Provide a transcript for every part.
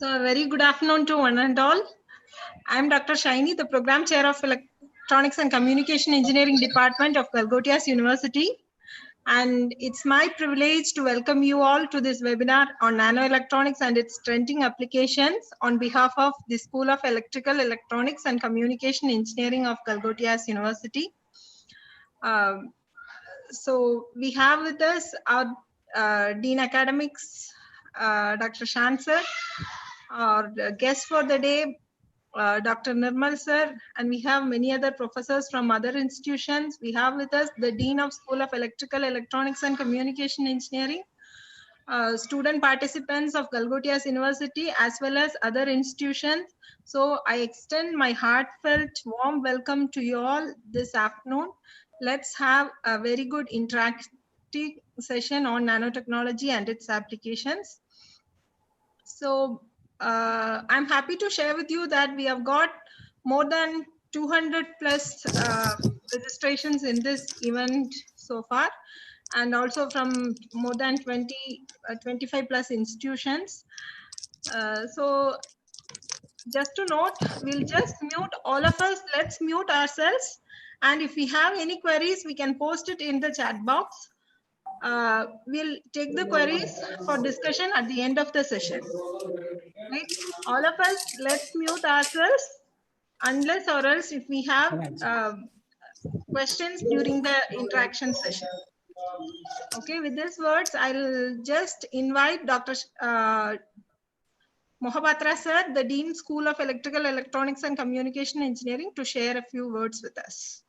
So, a very good afternoon to one and all. I'm Dr. Shaini, the Program Chair of Electronics and Communication Engineering Department of Galgotias University. And it's my privilege to welcome you all to this webinar on nanoelectronics and its trending applications on behalf of the School of Electrical, Electronics and Communication Engineering of Galgotias University. So we have with us our Dean Academics, Dr. Shan sir, our guest for the day, Dr. Nirmal sir, and we have many other professors from other institutions. We have with us the Dean of School of Electrical, Electronics and Communication Engineering, student participants of Galgotias University, as well as other institutions. So I extend my heartfelt warm welcome to you all this afternoon. Let's have a very good interactive session on nanotechnology and its applications. So I'm happy to share with you that we have got more than 200 plus registrations in this event so far, and also from more than 25 plus institutions. So just to note, we'll just mute all of us. Let's mute ourselves. And if we have any queries, we can post it in the chat box. We'll take the queries for discussion at the end of the session. Right? All of us, let's mute ourselves unless or else if we have questions during the interaction session. Okay, with these words, I'll just invite Dr. Mohapatra sir, the Dean School of Electrical, Electronics and Communication Engineering, to share a few words with us.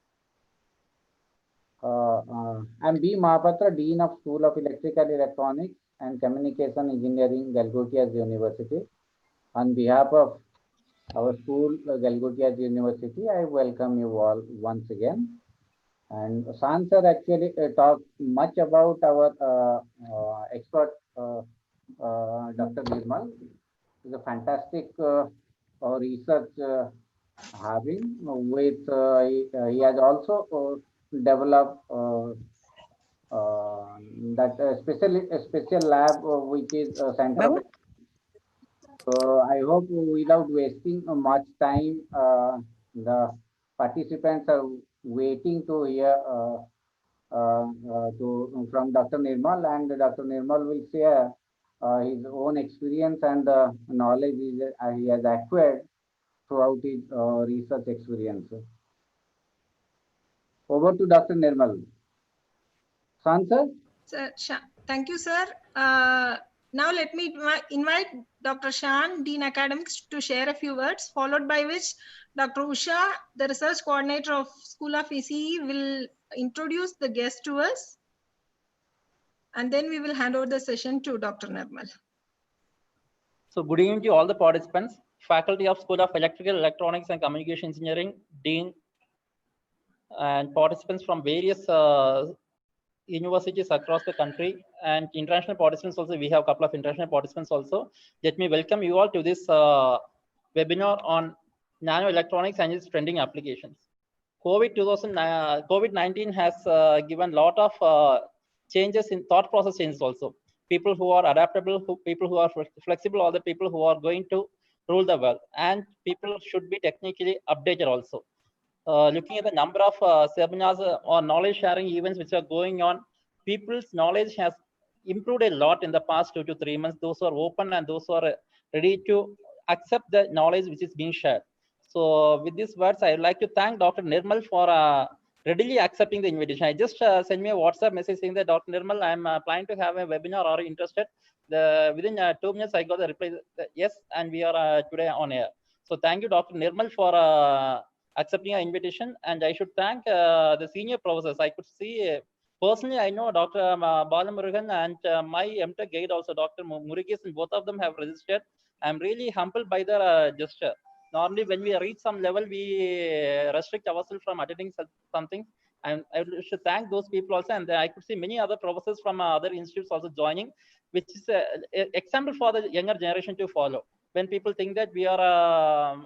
I'm B. Mahapatra, Dean of School of Electrical, Electronics and Communication Engineering, Galgotias University. On behalf of our school, Galgotias University, I welcome you all once again. And Shan sir actually talked much about our expert, Dr. Nirmal. He's a fantastic research having with, he has also developed that special lab which is center. So I hope without wasting much time, the participants are waiting to hear from Dr. Nirmal, and Dr. Nirmal will share his own experience and the knowledge he has acquired throughout his research experience. Over to Dr. Nirmal. Shan sir? Thank you, sir. Now let me invite Dr. Shan, Dean Academics, to share a few words, followed by which Dr. Usha, the research coordinator of School of ECE, will introduce the guest to us. And then we will hand over the session to Dr. Nirmal. So good evening to all the participants, faculty of School of Electrical, Electronics and Communication Engineering, Dean, and participants from various universities across the country, and international participants also. We have a couple of international participants also. Let me welcome you all to this webinar on nanoelectronics and its trending applications. COVID-19 has given a lot of changes in thought process changes also. People who are adaptable, people who are flexible, all the people who are going to rule the world, and people should be technically updated also. Looking at the number of seminars or knowledge sharing events which are going on, people's knowledge has improved a lot in the past 2 to 3 months. Those who are open and those who are ready to accept the knowledge which is being shared. So with these words, I would like to thank Dr. Nirmal for readily accepting the invitation. I just sent me a WhatsApp message saying that Dr. Nirmal, I'm planning to have a webinar. Are you interested? Within 2 minutes, I got the reply that yes, and we are today on air. So thank you, Dr. Nirmal, for accepting our invitation. And I should thank the senior professors. I could see personally, I know Dr. Balamurugan and my MTech guide also, Dr. Murugis, and both of them have registered. I'm really humbled by their gesture. Normally, when we reach some level, we restrict ourselves from attending something. And I should thank those people also. And I could see many other professors from other institutes also joining, which is an example for the younger generation to follow. When people think that we are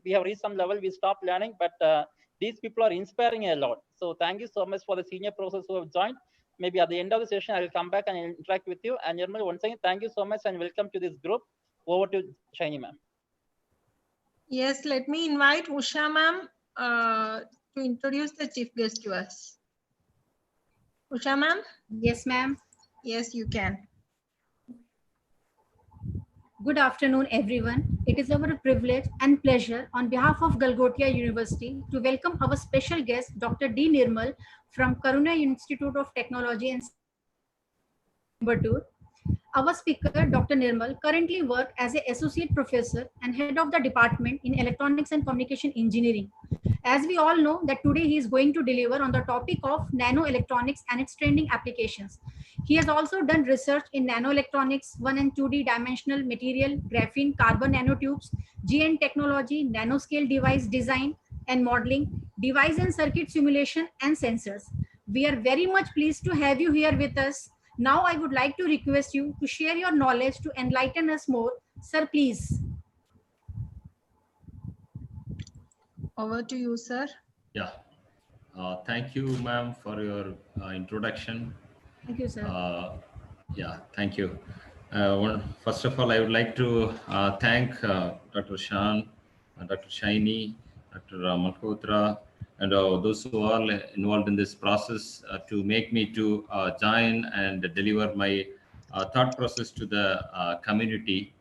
we have reached some level, we stop learning, but these people are inspiring a lot. So thank you so much for the senior professors who have joined. Maybe at the end of the session, I will come back and interact with you. And Nirmal, once again, thank you so much and welcome to this group. Over to Shiny ma'am. Yes, let me invite Usha ma'am to introduce the chief guest to us. Usha ma'am? Yes, ma'am. Yes, you can. Good afternoon, everyone. It is our privilege and pleasure on behalf of Galgotia University to welcome our special guest, Dr. D. Nirmal from Karuna Institute of Technology and Coimbatore. Our speaker, Dr. Nirmal, currently works as an associate professor and head of the department in electronics and communication engineering. As we all know that today he is going to deliver on the topic of nano electronics and its trending applications. He has also done research in nano electronics, 1 and 2D dimensional material, graphene, carbon nanotubes, GN technology, nanoscale device design and modeling, device and circuit simulation and sensors. We are very much pleased to have you here with us. Now I would like to request you to share your knowledge to enlighten us more. Sir, please. Over to you, sir. Yeah. Thank you, ma'am, for your introduction. Thank you, sir. Yeah, thank you. First of all, I would like to thank Dr. Shan, Dr. Shaini, Dr. Malhotra, and those who are involved in this process to make me to join and deliver my thought process to the community.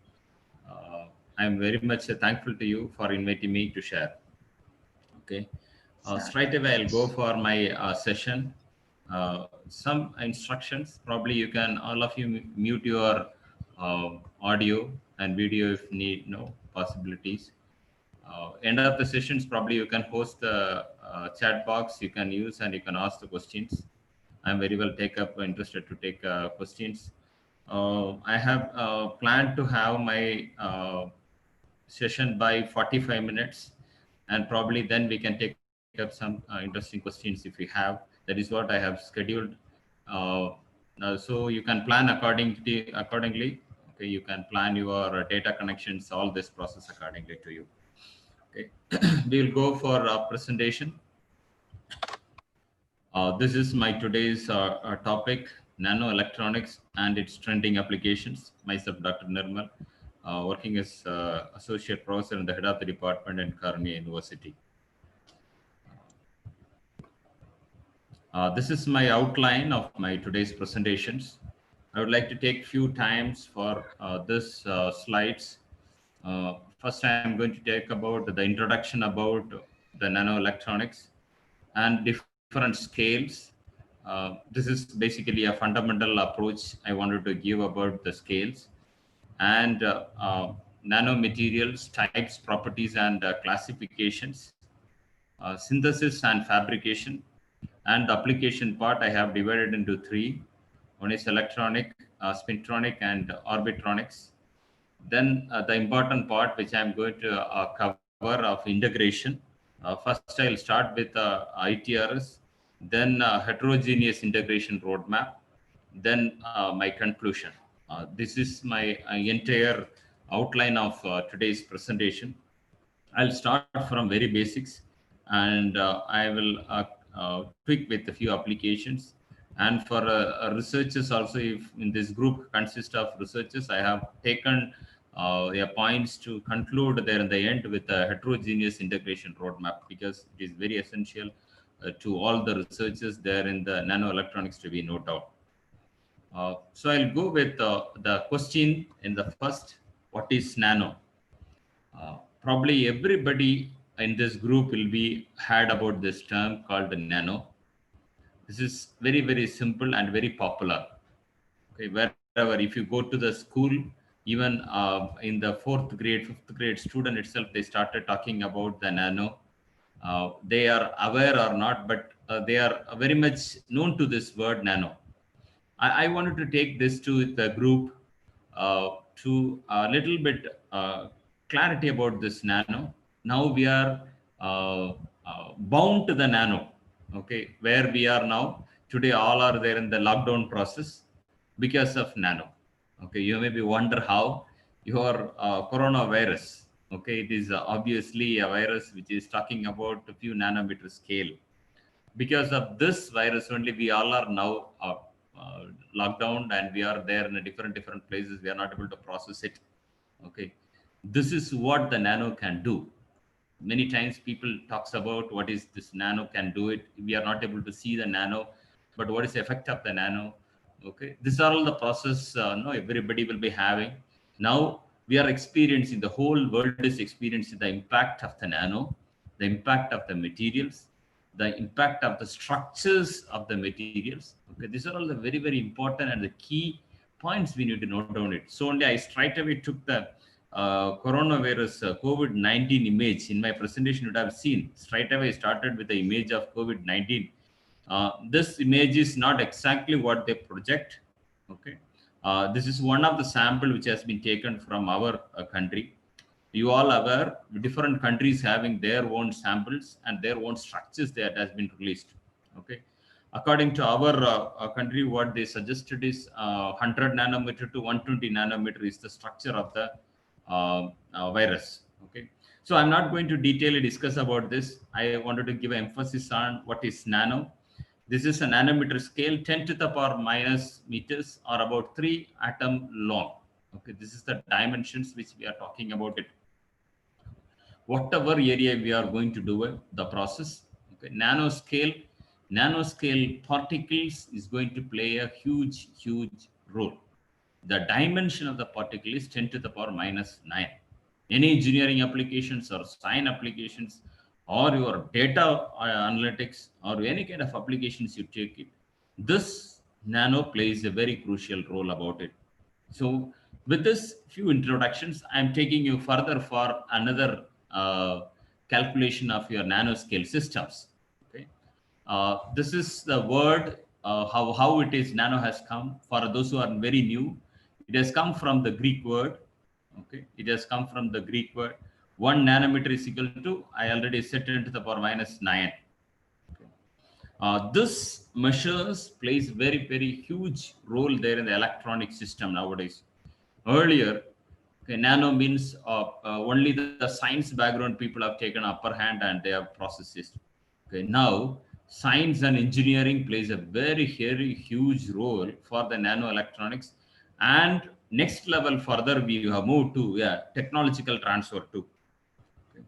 I am very much thankful to you for inviting me to share. Okay. Straight away, I'll go for my session. Some instructions, probably you can, all of you mute your audio and video if need, no possibilities. End of the sessions, probably you can host the chat box you can use and you can ask the questions. I'm very well interested to take questions. I have planned to have my session by 45 minutes, and probably then we can take up some interesting questions if we have. That is what I have scheduled. So you can plan accordingly. Okay, you can plan your data connections, all this process accordingly to you. Okay, we'll go for a presentation. This is my today's topic, nano electronics and its trending applications. Myself, Dr. Nirmal, working as associate professor and the head of the department in Karuna University. This is my outline of my today's presentations. I would like to take few times for this slides. First, I am going to talk about the introduction about the nano electronics and different scales. This is basically a fundamental approach I wanted to give about the scales and nanomaterials, types, properties, and classifications, synthesis and fabrication. And the application part I have divided into three. One is electronic, spintronic, and orbitronics. Then the important part which I'm going to cover of integration. First, I'll start with ITRS, then heterogeneous integration roadmap, then my conclusion. This is my entire outline of today's presentation. I'll start from very basics, and I will tweak with a few applications. And for researchers also, if in this group consists of researchers, I have taken points to conclude there in the end with a heterogeneous integration roadmap, because it is very essential to all the researchers there in the nano electronics to be no doubt. So I'll go with the question in the first, what is nano? Probably everybody in this group will be heard about this term called the nano. This is very, very simple and very popular. Okay, wherever, if you go to the school, even in the 4th grade, 5th grade student itself, they started talking about the nano. They are aware or not, but they are very much known to this word nano. I wanted to take this to the group to a little bit clarity about this nano. Now we are bound to the nano, okay, where we are now. Today, all are there in the lockdown process because of nano. Okay, you maybe wonder how your coronavirus, okay, it is obviously a virus which is talking about a few nanometer scale. Because of this virus only, we all are now locked down, and we are there in different places. We are not able to process it. Okay, this is what the nano can do. Many times people talks about what is this nano can do it. We are not able to see the nano, but what is the effect of the nano? Okay, these are all the process. No, everybody will be having. Now we are experiencing, the whole world is experiencing the impact of the nano, the impact of the materials, the impact of the structures of the materials. Okay, these are all the very, very important and the key points we need to note down it. So only I straight away took the coronavirus COVID-19 image in my presentation. You would have seen straight away started with the image of COVID-19. This image is not exactly what they project. Okay, this is one of the sample which has been taken from our country. You all aware, different countries having their own samples and their own structures that has been released. Okay, according to our country, what they suggested is 100 nanometer to 120 nanometer is the structure of the virus. Okay, so I'm not going to detail discuss about this. I wanted to give emphasis on what is nano. This is a nanometer scale, 10 to the power minus meters, or about 3 atom long. Okay, this is the dimensions which we are talking about it. Whatever area we are going to do it, the process. Okay, nanoscale particles is going to play a huge, huge role. The dimension of the particle is 10 to the power minus 9. Any engineering applications or science applications or your data analytics or any kind of applications you take it, this nano plays a very crucial role about it. So with this few introductions, I'm taking you further for another calculation of your nanoscale systems. Okay, this is the word how it is nano has come. For those who are very new, it has come from the Greek word. Okay, it has come from the Greek word. 1 nanometer is equal to, I already set it into the power minus 9. This measures plays very, very huge role there in the electronic system nowadays. Earlier, okay, nano means only the science background people have taken upper hand and they have processed it. Okay, now science and engineering plays a very, very huge role for the nano electronics, and next level further we have moved to technological transfer too. Okay.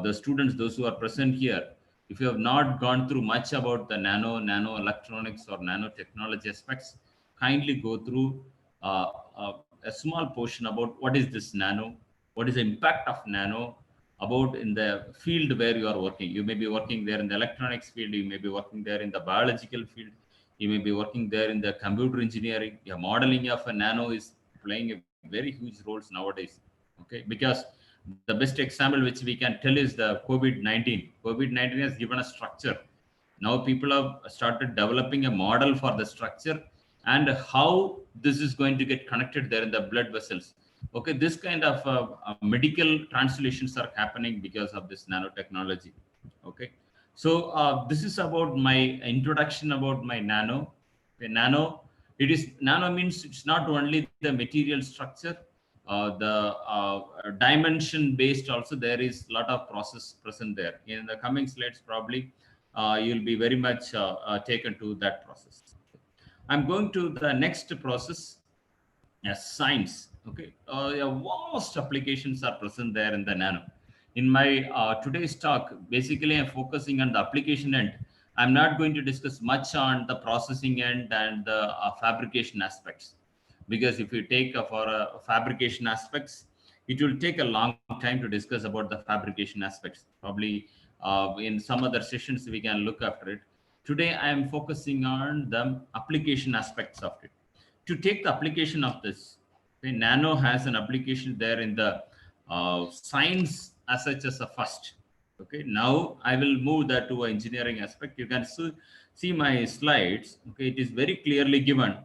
The students, those who are present here, if you have not gone through much about the nano electronics or nanotechnology aspects, kindly go through a small portion about what is this nano, what is the impact of nano about in the field where you are working. You may be working there in the electronics field, you may be working there in the biological field, you may be working there in the computer engineering. Yeah, modeling of a nano is playing a very huge roles nowadays. Okay, because the best example which we can tell is the COVID-19. COVID-19 has given a structure. Now people have started developing a model for the structure and how this is going to get connected there in the blood vessels. Okay, this kind of medical translations are happening because of this nanotechnology. Okay, so this is about my introduction about my nano. Okay, nano means it's not only the material structure, the dimension based also. There is a lot of process present there. In the coming slides, probably you'll be very much taken to that process. I'm going to the next process, science. Okay, vast applications are present there in the nano. In my today's talk, basically I'm focusing on the application end. I'm not going to discuss much on the processing end and the fabrication aspects, because if you take for fabrication aspects, it will take a long time to discuss about the fabrication aspects. Probably in some other sessions we can look after it. Today I am focusing on the application aspects of it. To take the application of this, okay, nano has an application there in the science as such as a first. Okay, now I will move that to engineering aspect. You can see my slides. Okay, it is very clearly given.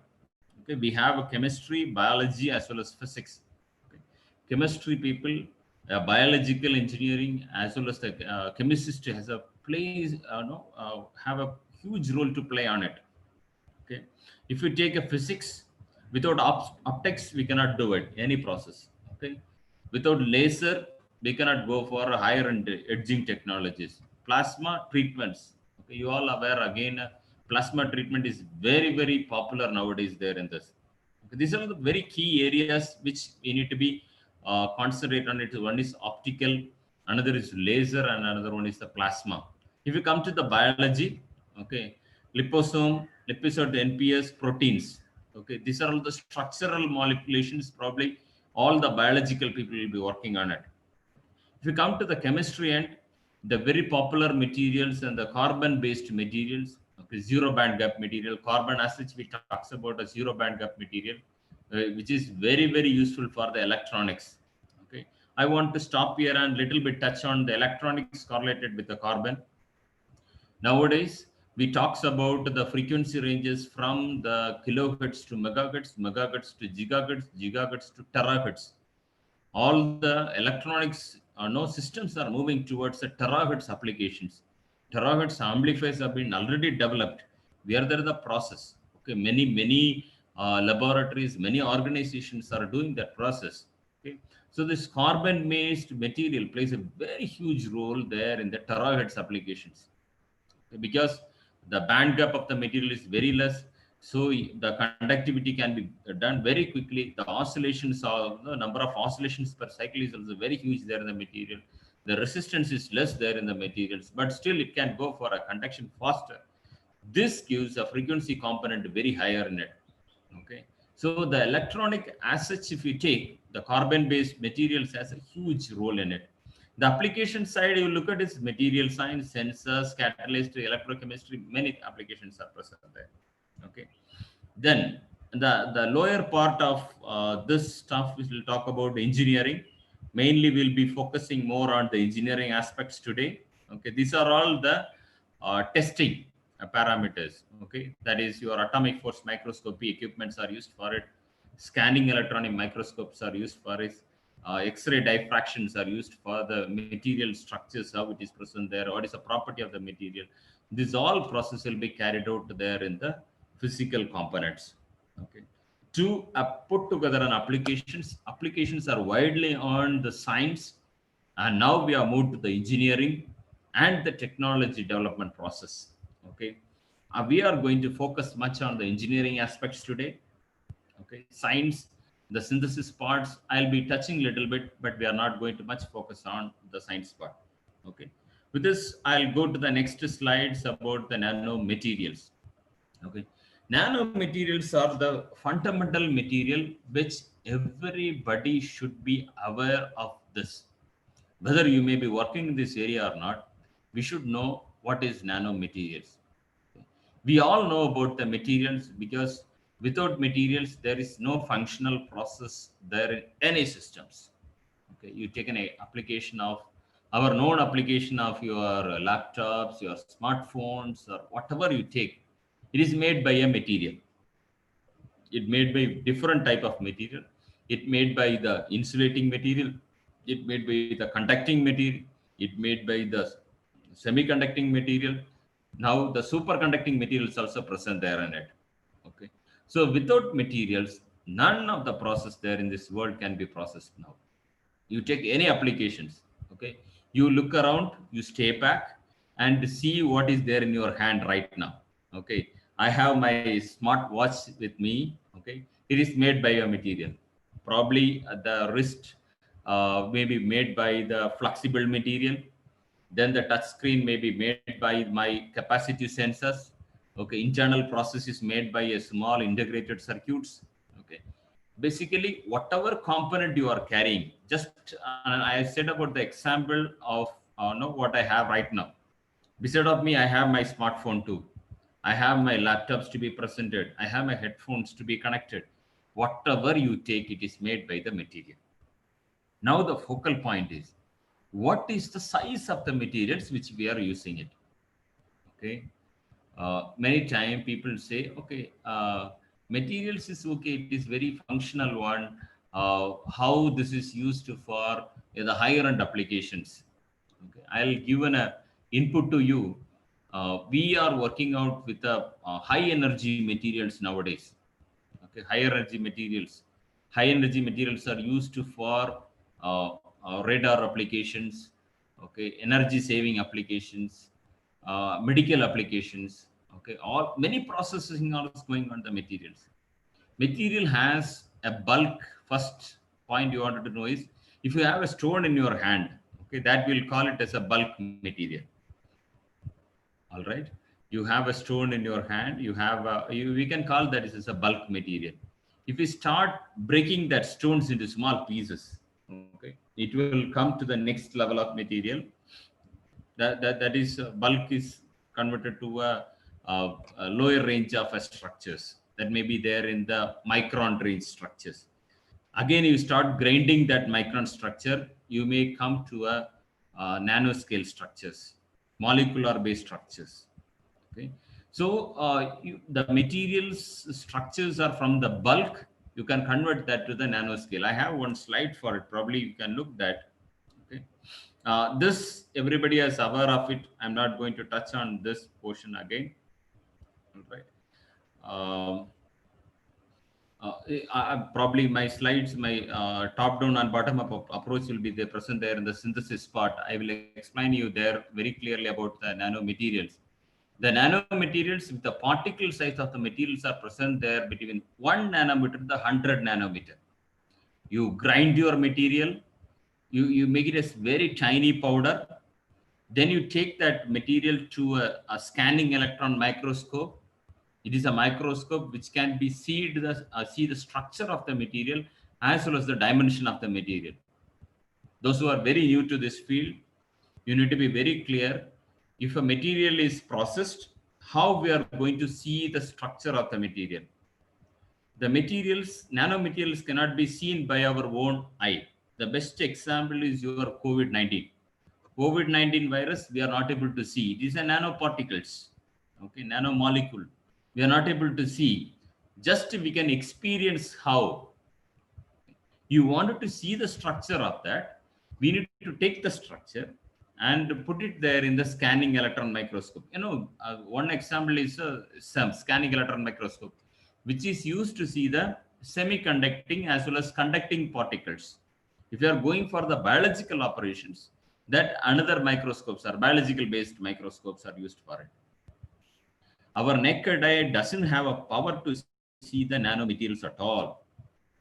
Okay, we have a chemistry, biology, as well as physics. Okay. Chemistry people, biological engineering, as well as the chemist has a plays, have a huge role to play on it. Okay, if you take a physics, without optics, we cannot do it, any process. Okay, without laser, we cannot go for higher end edging technologies. Plasma treatments. Okay, you all aware again. Plasma treatment is very, very popular nowadays there in this. Okay, these are the very key areas which we need to be concentrate on it. One is optical, another is laser, and another one is the plasma. If you come to the biology, okay, liposome, liposome, NPS, proteins. Okay, these are all the structural manipulations. Probably all the biological people will be working on it. If you come to the chemistry end, the very popular materials and the carbon-based materials, okay, zero band gap material, carbon as such, we talks about a zero band gap material, which is very, very useful for the electronics. Okay, I want to stop here and little bit touch on the electronics correlated with the carbon. Nowadays, we talks about the frequency ranges from the kilohertz to megahertz, megahertz to gigahertz, gigahertz to terahertz. All the electronics no systems are moving towards the terahertz applications. Terahertz amplifiers have been already developed. We are there in the process. Okay, many laboratories, many organizations are doing that process. Okay, so this carbon-based material plays a very huge role there in the terahertz applications, because the band gap of the material is very less, so the conductivity can be done very quickly. The oscillations of the number of oscillations per cycle is also very huge there in the material. The resistance is less there in the materials, but still it can go for a conduction faster. This gives a frequency component very higher in it. Okay, so the electronic as such, if you take the carbon based materials, has a huge role in it. The application side, you look at is material science, sensors, catalyst, electrochemistry, many applications are present there. Okay, then the lower part of this stuff, we will talk about engineering. Mainly we'll be focusing more on the engineering aspects today. Okay, these are all the testing parameters. Okay, that is your atomic force microscopy equipments are used for it. Scanning electronic microscopes are used for it. X-ray diffractions are used for the material structures, how it is present there, what is the property of the material. This all process will be carried out there in the physical components. Okay, to put together an applications are widely on the science, and now we are moved to the engineering and the technology development process. Okay, we are going to focus much on the engineering aspects today. Okay, science, the synthesis parts I'll be touching a little bit, but we are not going to much focus on the science part. Okay, with this I'll go to the next slides about the nano materials. Okay, nano materials are the fundamental material which everybody should be aware of this. Whether you may be working in this area or not, we should know what is nano materials. We all know about the materials, because without materials there is no functional process there in any systems. Okay, you take an application of our known application of your laptops, your smartphones, or whatever you take, it is made by a material. It made by different type of material. It made by the insulating material. It made by the conducting material. It made by the semiconducting material. Now the superconducting material is also present there in it. Okay, so without materials, none of the process there in this world can be processed now. You take any applications. Okay, you look around, you stay back and see what is there in your hand right now. Okay, I have my smart watch with me. Okay, it is made by a material. Probably the wrist may be made by the flexible material. Then the touch screen may be made by my capacitive sensors. Okay, internal process is made by a small integrated circuits. Okay, basically whatever component you are carrying, just I said about the example of no, what I have right now. Beside of me I have my smartphone too. I have my laptops to be presented. I have my headphones to be connected. Whatever you take, it is made by the material. Now the focal point is, what is the size of the materials which we are using it. Okay, many time people say, okay, materials is okay, it is very functional one. How this is used for the higher end applications. Okay, I'll give an input to you. We are working out with high energy materials nowadays. Okay, high energy materials. High energy materials are used for radar applications. Okay, energy saving applications, medical applications. Okay, all many processing are going on the materials. Material has a bulk first, point you wanted to know is, if you have a stone in your hand, okay, that we'll call it as a bulk material. All right. You have a stone in your hand. You have we can call that as a bulk material. If we start breaking that stones into small pieces, okay, it will come to the next level of material. That is bulk is converted to a lower range of structures that may be there in the micron range structures. Again, you start grinding that micron structure, you may come to a nanoscale structures, molecular based structures. Okay, so the materials structures are from the bulk. You can convert that to the nanoscale. I have one slide for it. Probably you can look that. Okay, this everybody is aware of it. I'm not going to touch on this portion again. All right. Probably my slides, my top down and bottom up approach will be there present there in the synthesis part. I will explain you there very clearly about the nanomaterials. The nanomaterials with the particle size of the materials are present there between 1 nanometer to the 100 nanometer. You grind your material, you make it as very tiny powder. Then you take that material to a scanning electron microscope. It is a microscope which can be see the structure of the material as well as the dimension of the material. Those who are very new to this field, you need to be very clear. If a material is processed, how we are going to see the structure of the material. The materials, nanomaterials cannot be seen by our own eye. The best example is your COVID-19. COVID-19 virus, we are not able to see. It is a nanoparticles, okay, nanomolecule. We are not able to see. Just we can experience how. You wanted to see the structure of that. We need to take the structure and put it there in the scanning electron microscope. You know, one example is some scanning electron microscope, which is used to see the semiconducting as well as conducting particles. If you are going for the biological operations, that another microscopes or biological based microscopes are used for it. Our naked eye doesn't have a power to see the nanomaterials at all,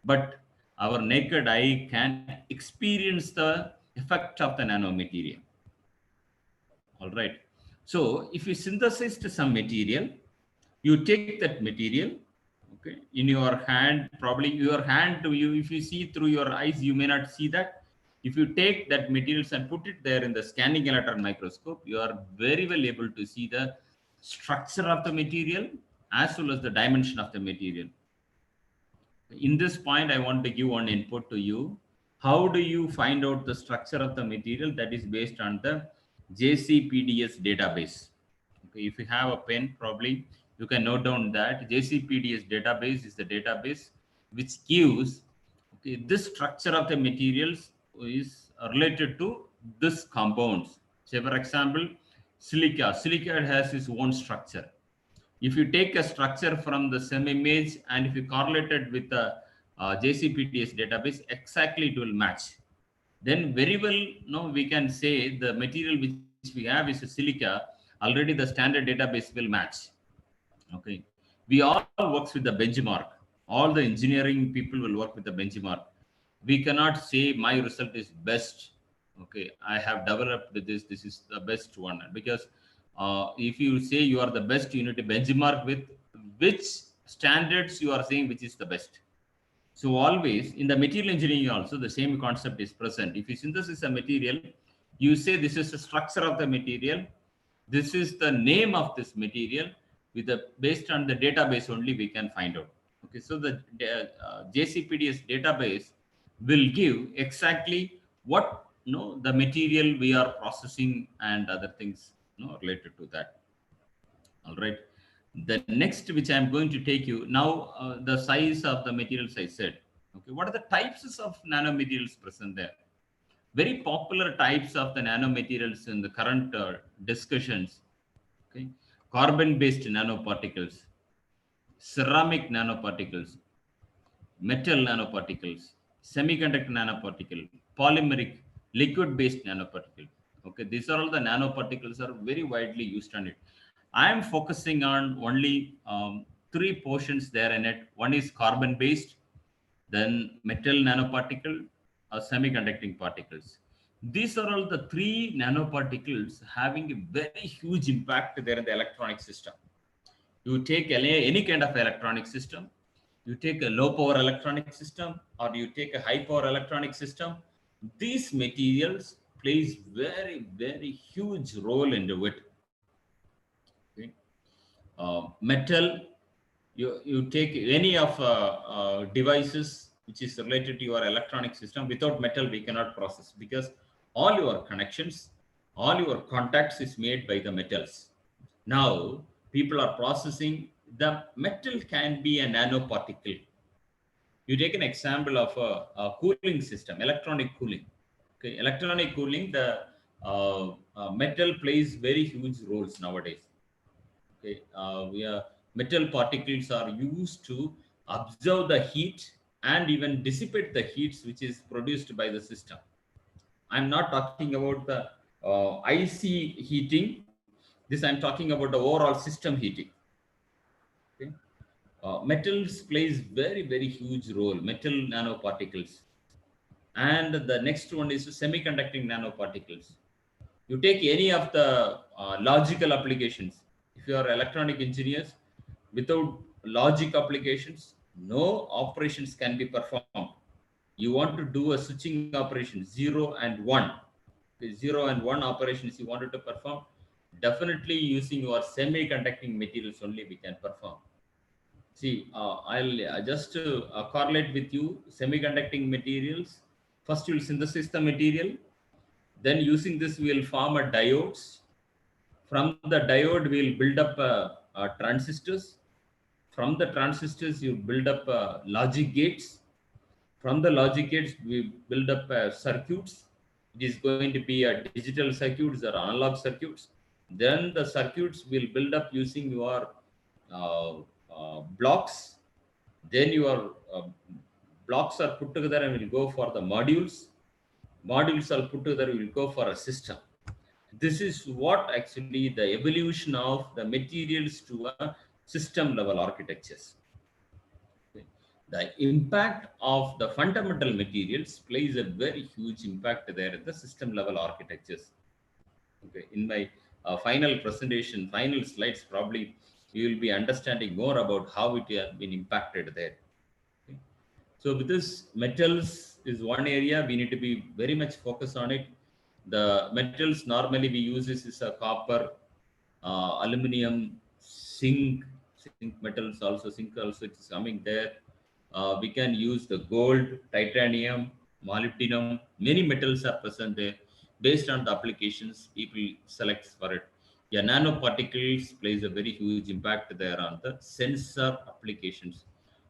but our naked eye can experience the effect of the nanomaterial. All right. So if you synthesize some material, you take that material, okay, in your hand, probably your hand, if you see through your eyes, you may not see that. If you take that materials and put it there in the scanning electron microscope, you are very well able to see the structure of the material as well as the dimension of the material. In this point, I want to give one input to you. How do you find out the structure of the material? That is based on the JCPDS database. Okay, if you have a pen, probably you can note down that JCPDS database is the database which gives, okay, this structure of the materials is related to this compounds. Say for example, silica. Silica has its own structure. If you take a structure from the same image and if you correlate it with the JCPDS database, exactly it will match. Then very well, we can say the material which we have is a silica. Already the standard database will match. Okay, we all works with the benchmark. All the engineering people will work with the benchmark. We cannot say my result is best. Okay, I have developed this. This is the best one, because if you say you are the best, you need to benchmark with which standards you are saying which is the best. So always in the material engineering also the same concept is present. If you synthesize a material, you say this is the structure of the material, this is the name of this material, with the based on the database only we can find out. Okay, so the JCPDS database will give exactly what the material we are processing and other things related to that. All right. The next which I'm going to take you now, the size of the materials I said. Okay, what are the types of nanomaterials present there? Very popular types of the nanomaterials in the current discussions. Okay, carbon-based nanoparticles, ceramic nanoparticles, metal nanoparticles, semiconductor nanoparticle, polymeric, liquid-based nanoparticle. Okay, these are all the nanoparticles are very widely used on it. I am focusing on only three portions there in it. One is carbon-based, then metal nanoparticle, or semiconducting particles. These are all the three nanoparticles having a very huge impact there in the electronic system. You take any kind of electronic system, you take a low power electronic system, or you take a high power electronic system, these materials plays very huge role into it. Okay. Metal, you take any of devices which is related to your electronic system, without metal we cannot process, because all your connections, all your contacts is made by the metals. Now people are processing, the metal can be a nanoparticle. You take an example of a cooling system, electronic cooling. Okay, electronic cooling, the metal plays very huge roles nowadays. Okay, metal particles are used to absorb the heat and even dissipate the heats which is produced by the system. I'm not talking about the IC heating. This I'm talking about the overall system heating. Okay. Metals plays very huge role, metal nanoparticles. And the next one is semiconducting nanoparticles. You take any of the logical applications. If you are electronic engineers, without logic applications, no operations can be performed. You want to do a switching operation, 0 and 1. The 0 and 1 operations you wanted to perform, definitely using your semiconducting materials only we can perform. See, I'll just correlate with you semiconducting materials. First, you'll synthesize the material. Then using this, we'll form a diodes. From the diode, we'll build up transistors. From the transistors, you build up logic gates. From the logic gates, we build up circuits. It is going to be a digital circuits or analog circuits. Then the circuits will build up using your blocks. Then your blocks are put together and will go for the modules. Modules are put together, will go for a system. This is what actually the evolution of the materials to a system level architectures. Okay. The impact of the fundamental materials plays a very huge impact there at the system level architectures. Okay. In my final presentation, final slides, probably you will be understanding more about how it has been impacted there. Okay. So with this, metals is one area we need to be very much focused on it. The metals normally we use is a copper, aluminum, zinc metals also, zinc also it's coming there. We can use the gold, titanium, molybdenum, many metals are present there. Based on the applications, people select for it. Yeah, nanoparticles plays a very huge impact there on the sensor applications.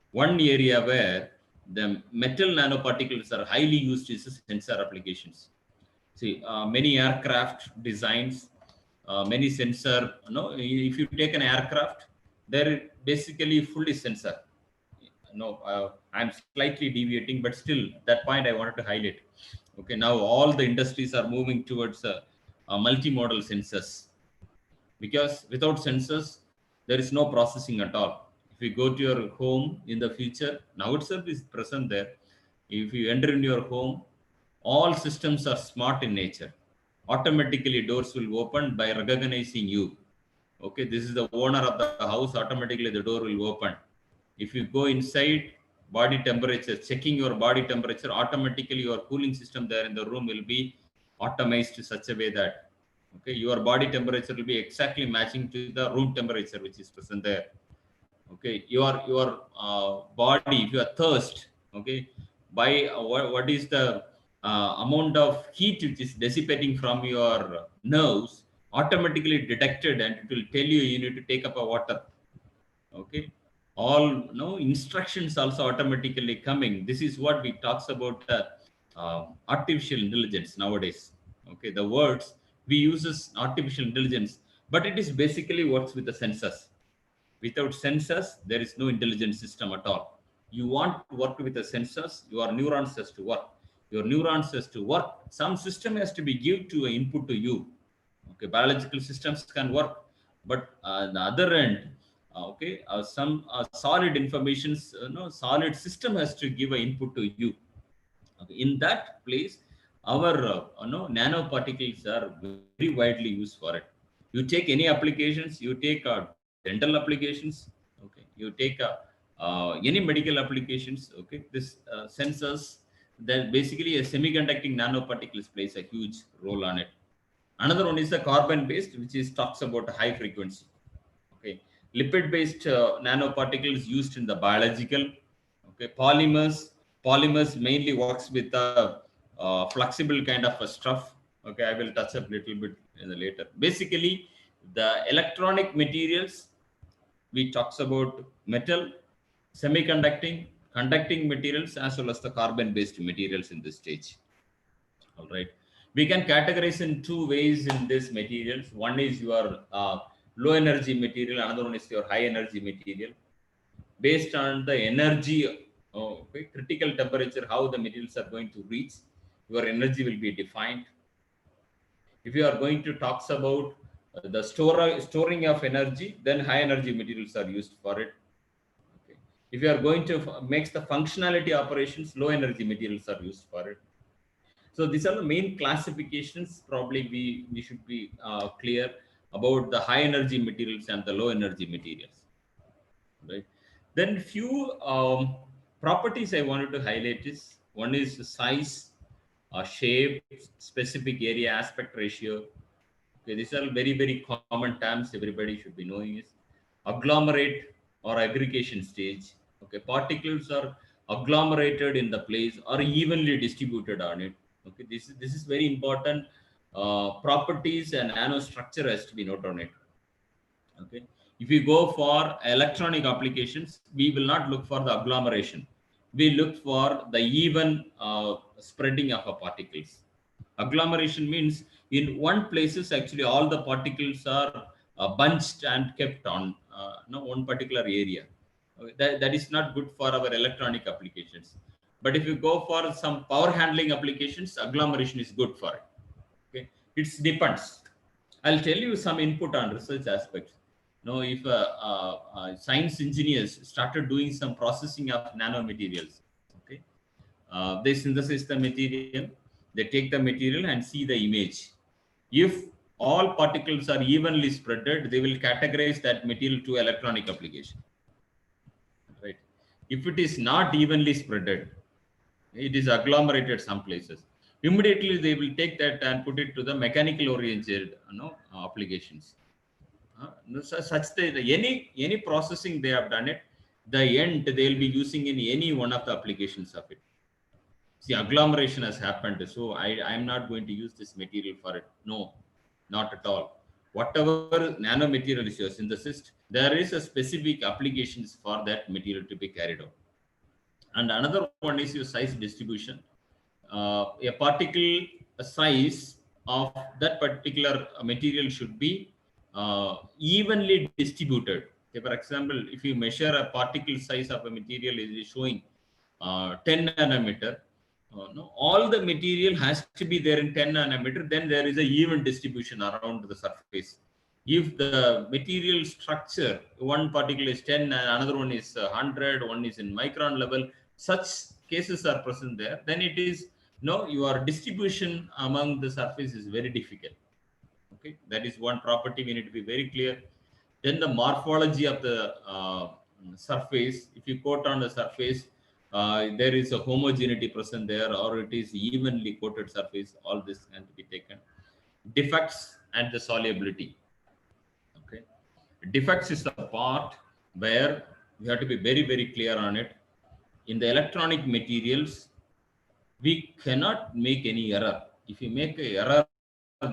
One area where the metal nanoparticles are highly used is sensor applications. See, many aircraft designs, many sensor, if you take an aircraft, they're basically fully sensor. I'm slightly deviating, but still that point I wanted to highlight. Okay, now all the industries are moving towards multimodal sensors, because without sensors, there is no processing at all. If you go to your home in the future, now itself is present there. If you enter in your home, all systems are smart in nature. Automatically doors will open by recognizing you. Okay, this is the owner of the house, automatically the door will open. If you go inside, body temperature, checking your body temperature, automatically your cooling system there in the room will be optimized to such a way that, okay, your body temperature will be exactly matching to the room temperature which is present there. Okay, your body, if you are thirst, okay, by what is the amount of heat which is dissipating from your nerves, automatically detected, and it will tell you need to take up a water. Okay, all instructions also automatically coming. This is what we talks about artificial intelligence nowadays. Okay, the words we use is artificial intelligence, but it is basically works with the sensors. Without sensors, there is no intelligent system at all. You want to work with the sensors, your neurons has to work. Your neurons has to work. Some system has to be give to input to you. Okay, biological systems can work, but on the other end, some solid informations, solid system has to give an input to you. Okay. In that place, our nanoparticles are very widely used for it. You take any applications, you take dental applications, okay, you take any medical applications, okay, this sensors, then basically a semiconducting nanoparticles plays a huge role on it. Another one is the carbon based, which is talks about high frequency. Okay, lipid based nanoparticles used in the biological. Okay, polymers mainly works with a flexible kind of a stuff. Okay, I will touch up little bit in the later. Basically, the electronic materials, we talks about metal, semiconducting, conducting materials, as well as the carbon based materials in this stage. All right, we can categorize in two ways in this materials. One is your low energy material, another one is your high energy material. Based on the energy, okay, critical temperature, how the materials are going to reach, your energy will be defined. If you are going to talk about the storing of energy, then high energy materials are used for it. Okay. If you are going to make the functionality operations, low energy materials are used for it. So these are the main classifications. Probably we should be clear about the high energy materials and the low energy materials, right? Then few properties I wanted to highlight is, one is size, shape, specific area aspect ratio. Okay, these are very common terms everybody should be knowing. Is agglomerate or aggregation stage. Okay, particles are agglomerated in the place or evenly distributed on it. Okay, this is very important properties, and nanostructure has to be noted on it. Okay, if we go for electronic applications, we will not look for the agglomeration. We look for the even spreading of particles. Agglomeration means in one places actually all the particles are bunched and kept on one particular area. Okay, that is not good for our electronic applications. But if you go for some power handling applications, agglomeration is good for it. Okay, it depends. I'll tell you some input on research aspects. If science engineers started doing some processing of nanomaterials, okay, they synthesize the material, they take the material and see the image. If all particles are evenly spreaded, they will categorize that material to electronic application. Right? If it is not evenly spreaded, it is agglomerated some places, immediately they will take that and put it to the mechanical oriented applications. Such any processing they have done it, the end they will be using in any one of the applications of it. See, agglomeration has happened, so I am not going to use this material for it. No, not at all. Whatever nanomaterial is your synthesis, there is a specific applications for that material to be carried out. And another one is your size distribution. A particle size of that particular material should be evenly distributed. Okay, for example, if you measure a particle size of a material, is showing 10 nanometer, no, all the material has to be there in 10 nanometer, then there is a even distribution around the surface. If the material structure, one particle is 10 and another one is 100, one is in micron level, such cases are present there, then it is your distribution among the surface is very difficult. Okay, that is one property we need to be very clear. Then the morphology of the surface, if you coat on the surface, there is a homogeneity present there, or it is evenly coated surface, all this can be taken. Defects and the solubility. Okay, defects is the part where we have to be very clear on it. In the electronic materials, we cannot make any error. If you make an error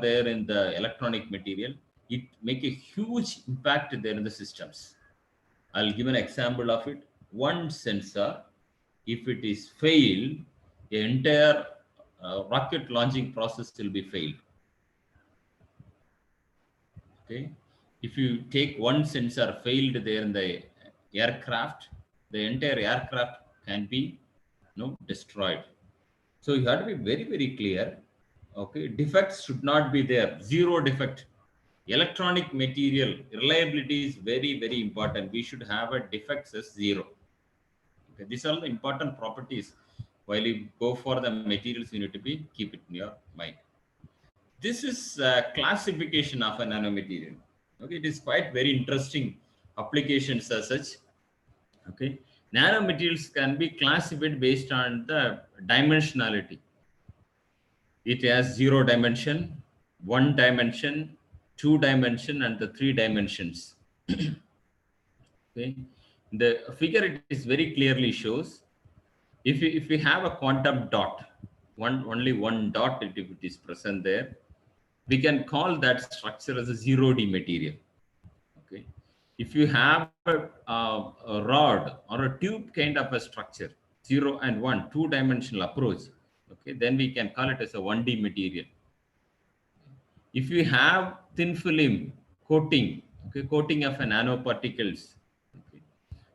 there in the electronic material, it make a huge impact there in the systems. I'll give an example of it. One sensor, if it is failed, the entire rocket launching process will be failed. Okay, if you take one sensor failed there in the aircraft, the entire aircraft can be destroyed. So you have to be very clear. Okay, defects should not be there. Zero defect Electronic material reliability is very, very important. We should have a defects as 0. Okay, these are the important properties. While you go for the materials, you need to keep it in your mind. This is a classification of a nanomaterial. Okay, it is quite very interesting applications as such. Okay, nanomaterials can be classified based on the dimensionality. It has 0 dimension, 1 dimension, 2 dimension, and the 3 dimensions. Okay, the figure it is very clearly shows if we have a quantum dot, only one dot if it is present there, we can call that structure as a 0D material. Okay, if you have a rod or a tube kind of a structure, 0 and 1, 2-dimensional approach, okay, then we can call it as a 1D material. If you have thin film coating, okay, coating of a nanoparticles, okay,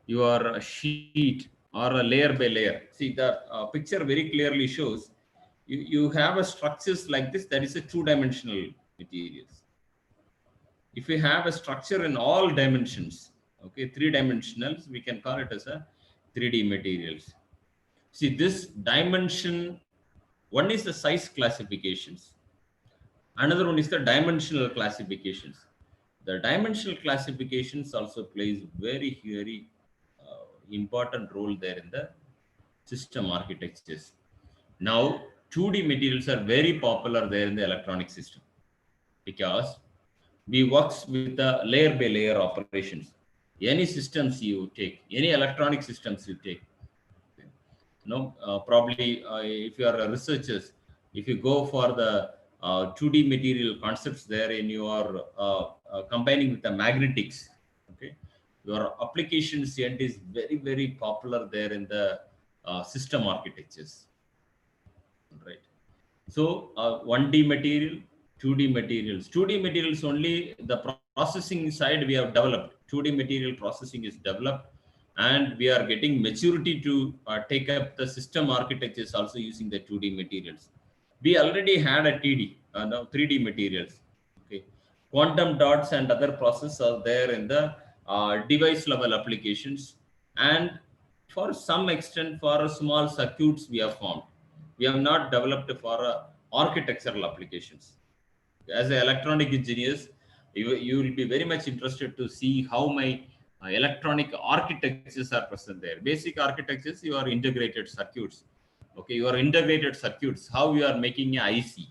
your sheet or a layer by layer. See, the picture very clearly shows you have a structures like this, that is a 2-dimensional materials. If you have a structure in all dimensions, okay, 3-dimensionals, we can call it as a 3D materials. See, this dimension, one is the size classifications, another one is the dimensional classifications. The dimensional classifications also plays very, very important role there in the system architectures. Now, 2D materials are very popular there in the electronic system because we works with the layer by layer operations. Any systems you take, any electronic systems you take, probably if you are researchers, if you go for the 2D material concepts there in your combining with the magnetics, okay, your applications end is very, very popular there in the system architectures, right? So 1D material, 2D materials. 2D materials only the processing side we have developed. 2D material processing is developed, and we are getting maturity to take up the system architectures also using the 2D materials. We already had a TD, now 3D materials. Okay, quantum dots and other processes are there in the device level applications, and for some extent for small circuits we have formed. We have not developed for architectural applications. As an electronic engineers, you will be very much interested to see how my electronic architectures are present there. Basic architectures, your integrated circuits. Okay, your integrated circuits, how you are making a IC.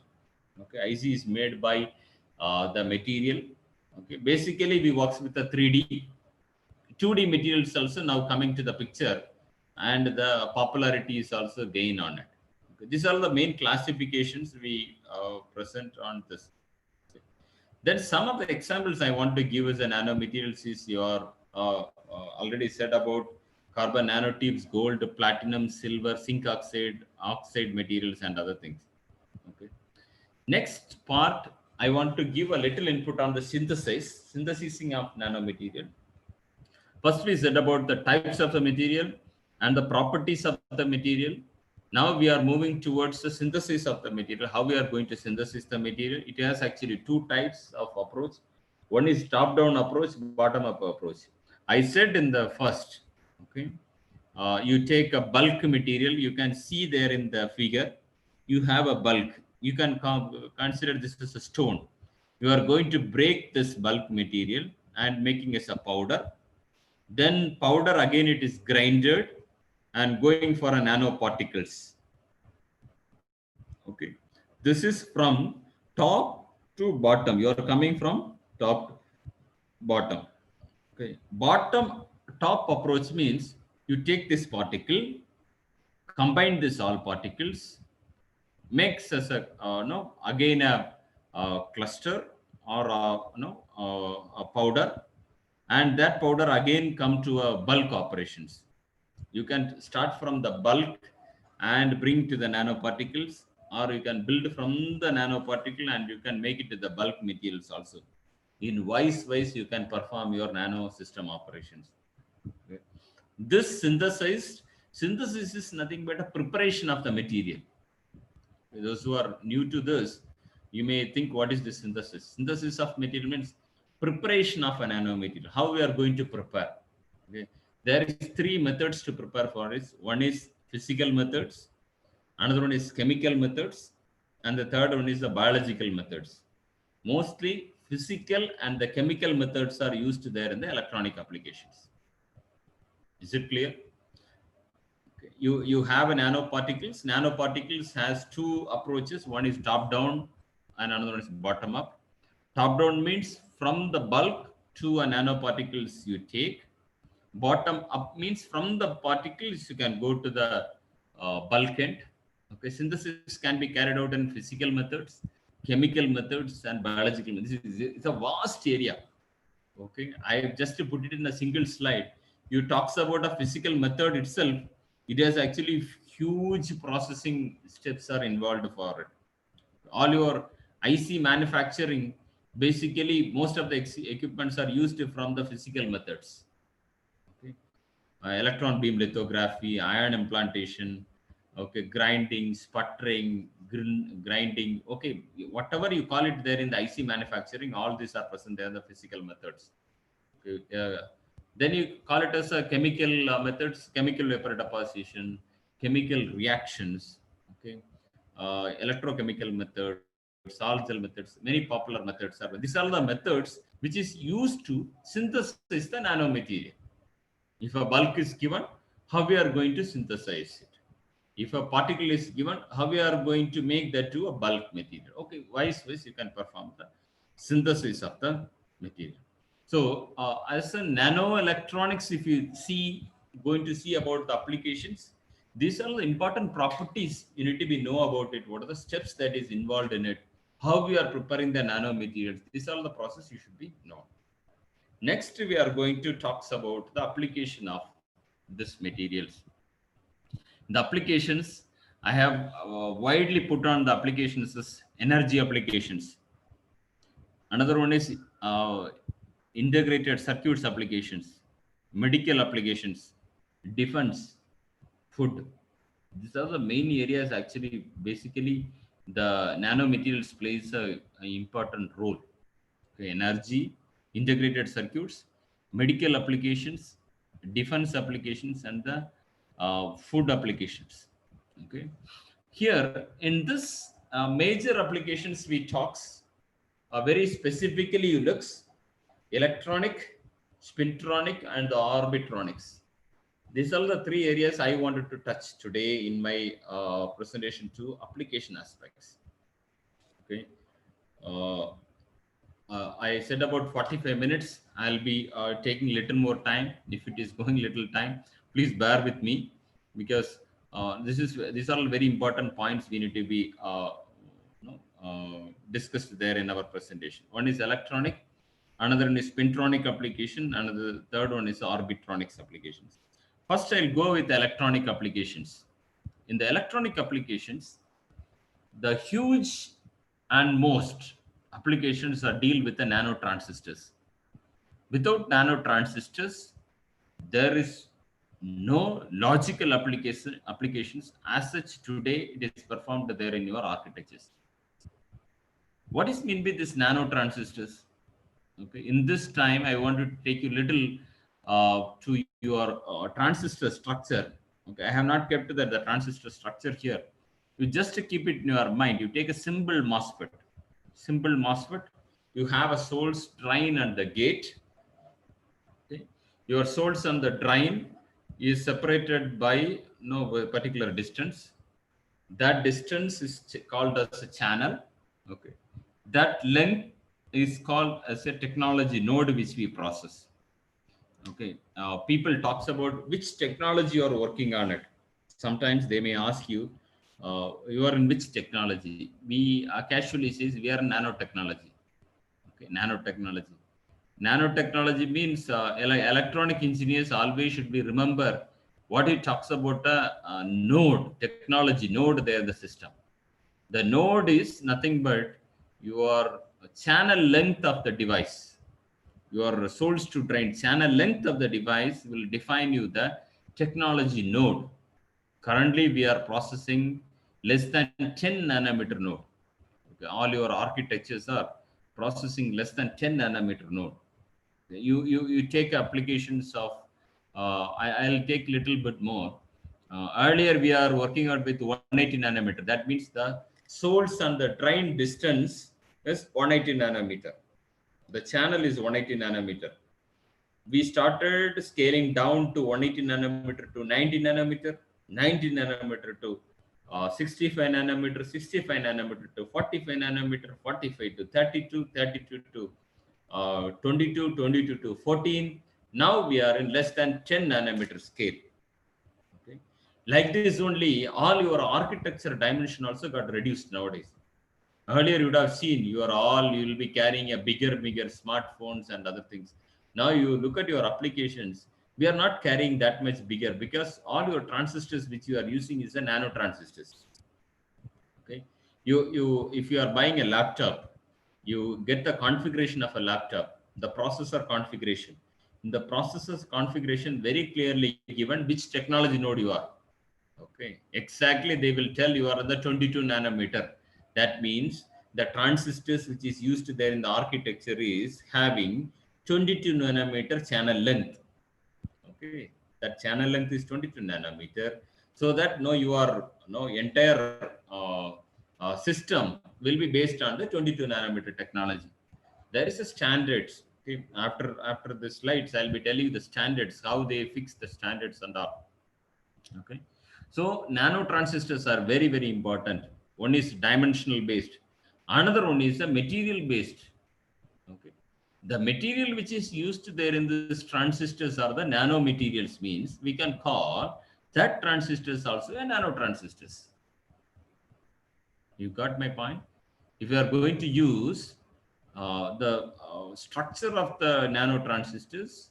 Okay, IC is made by the material. Okay, basically we works with the 3D. 2D materials also now coming to the picture, and the popularity is also gain on it. Okay, these are the main classifications we present on this. Then some of the examples I want to give as a nanomaterials is your already said about carbon nanotubes, gold, platinum, silver, zinc oxide, oxide materials, and other things. Okay. Next part, I want to give a little input on the synthesizing of nanomaterial. First, we said about the types of the material and the properties of the material. Now we are moving towards the synthesis of the material, how we are going to synthesize the material. It has actually 2 types of approach. One is top-down approach, bottom-up approach. I said in the first, okay, you take a bulk material, you can see there in the figure, you have a bulk. You can consider this as a stone. You are going to break this bulk material and making as a powder. Then powder again it is grinded and going for a nanoparticles. Okay, this is from top to bottom. You are coming from top to bottom. Okay, bottom top approach means you take this particle, combine this all particles, makes as a again a cluster or a powder, and that powder again come to a bulk operations. You can start from the bulk and bring to the nanoparticles, or you can build from the nanoparticle and you can make it to the bulk materials also. In wise you can perform your nano system operations. Okay. This synthesis is nothing but a preparation of the material. Those who are new to this, You may think, what is the synthesis? Synthesis of material means preparation of a nanomaterial. How we are going to prepare? Okay. There is 3 methods to prepare for it. One is physical methods, another one is chemical methods, and the third one is the biological methods. Mostly physical and the chemical methods are used there in the electronic applications. Is it clear? Okay. You have a nanoparticles. Nanoparticles has 2 approaches. One is top down and another one is bottom up. Top down means from the bulk to a nanoparticles you take. Bottom up means from the particles you can go to the bulk end. Okay, synthesis can be carried out in physical methods, chemical methods, and biological methods. It's a vast area. Okay, I just put it in a single slide. You talks about a physical method itself. It has actually huge processing steps are involved for it. All your IC manufacturing, basically most of the equipments are used from the physical methods. Okay, electron beam lithography, ion implantation, okay, grinding, sputtering, grinding, okay, whatever you call it there in the IC manufacturing, all these are present there in the physical methods. Okay, then you call it as a chemical methods, chemical vapor deposition, chemical reactions, okay, electrochemical methods, all gel methods, many popular methods are. These are the methods which is used to synthesize the nanomaterial. If a bulk is given, how we are going to synthesize it? If a particle is given, how we are going to make that to a bulk material? Okay, vice versa, you can perform the synthesis of the material. So, as a nano electronics, if you going to see about the applications, these are the important properties you need to be know about it. What are the steps that is involved in it? How we are preparing the nano materials? These are the process you should be know. Next, we are going to talk about the application of this materials. The applications I have widely put on the applications is energy applications. Another one is integrated circuits applications, medical applications, defense, food. These are the main areas actually. Basically, the nanomaterials plays an important role. Okay, energy, integrated circuits, medical applications, defense applications, and the food applications. Okay, here in this major applications we talks very specifically looks electronic, spintronic, and the orbitronics. These are the 3 areas I wanted to touch today in my presentation to application aspects. Okay. I said about 45 minutes. I'll be taking little more time. If it is going little time, please bear with me, because these are very important points we need to be discussed there in our presentation. One is electronic, another one is spintronic application, and the third one is orbitronics applications. First, I'll go with the electronic applications. In the electronic applications, the huge and most applications are deal with the nano transistors. Without nano transistors, there is no logical applications as such. Today it is performed there in your architectures. What is mean by this nano transistors? Okay, in this time I want to take you little to your transistor structure. Okay, I have not kept the transistor structure here. You just keep it in your mind. You take a simple MOSFET. Simple MOSFET. You have a source, drain, and the gate. Okay. Your source and the drain is separated by no particular distance. That distance is called as a channel. Okay. That length is called as a technology node which we process. Okay. People talks about which technology you are working on it. Sometimes they may ask you, you are in which technology? We casually says we are in nanotechnology. Okay, nanotechnology. Nanotechnology means electronic engineers always should be remember what it talks about a node, technology node there in the system. The node is nothing but your channel length of the device. Your source to drain channel length of the device will define you the technology node. Currently, we are processing less than 10 nanometer node. Okay, all your architectures are processing less than 10 nanometer node. You take applications of I'll take little bit more. Earlier we are working out with 180 nanometer. That means the source and the drain distance is 180 nanometer. The channel is 180 nanometer. We started scaling down to 180 nanometer to 90 nanometer, 90 nanometer to 65 nanometer, 65 nanometer to 45 nanometer, 45 to 32, 32 to 22, 22 to 14. Now we are in less than 10 nanometer scale. Okay, like this only, all your architecture dimension also got reduced nowadays. Earlier you would have seen you will be carrying a bigger smartphones and other things. Now you look at your applications, we are not carrying that much bigger because all your transistors which you are using is a nano transistors. Okay, if you are buying a laptop, you get the configuration of a laptop, the processor configuration. In the processor's configuration, very clearly given which technology node you are. Okay, exactly, they will tell you are on the 22 nanometer. That means the transistors which is used there in the architecture is having 22 nanometer channel length. Okay, that channel length is 22 nanometer, so that your entire system will be based on the 22 nanometer technology. There is a standards. Okay, after the slides, I'll be telling you the standards, how they fix the standards and all. Okay, so nano transistors are very, very important. One is dimensional based, another one is a material based. Okay, the material which is used there in this transistors are the nano materials, means we can call that transistors also a nano transistors. You got my point? If you are going to use the structure of the nano transistors,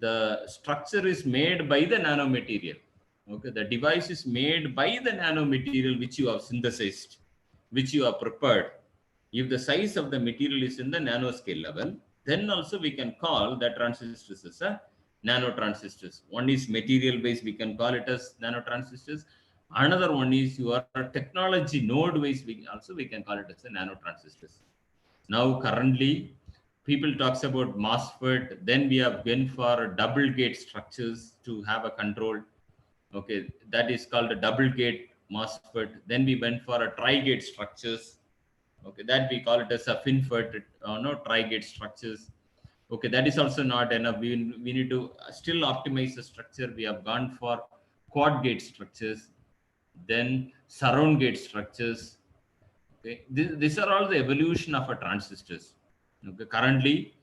the structure is made by the nano material. Okay, the device is made by the nano material which you have synthesized, which you have prepared. If the size of the material is in the nanoscale level, then also we can call the transistors as a nano transistors. One is material based, we can call it as nano transistors. Another one is your technology node wise, we can call it as a nano transistors. Now currently people talks about MOSFET, then we have went for double gate structures to have a control. Okay, that is called a double gate MOSFET. Then we went for a tri-gate structures. Okay, that we call it as a FinFET, tri-gate structures. Okay, that is also not enough. We need to still optimize the structure. We have gone for quad gate structures, then surround gate structures. Okay, these are all the evolution of a transistors. Okay, currently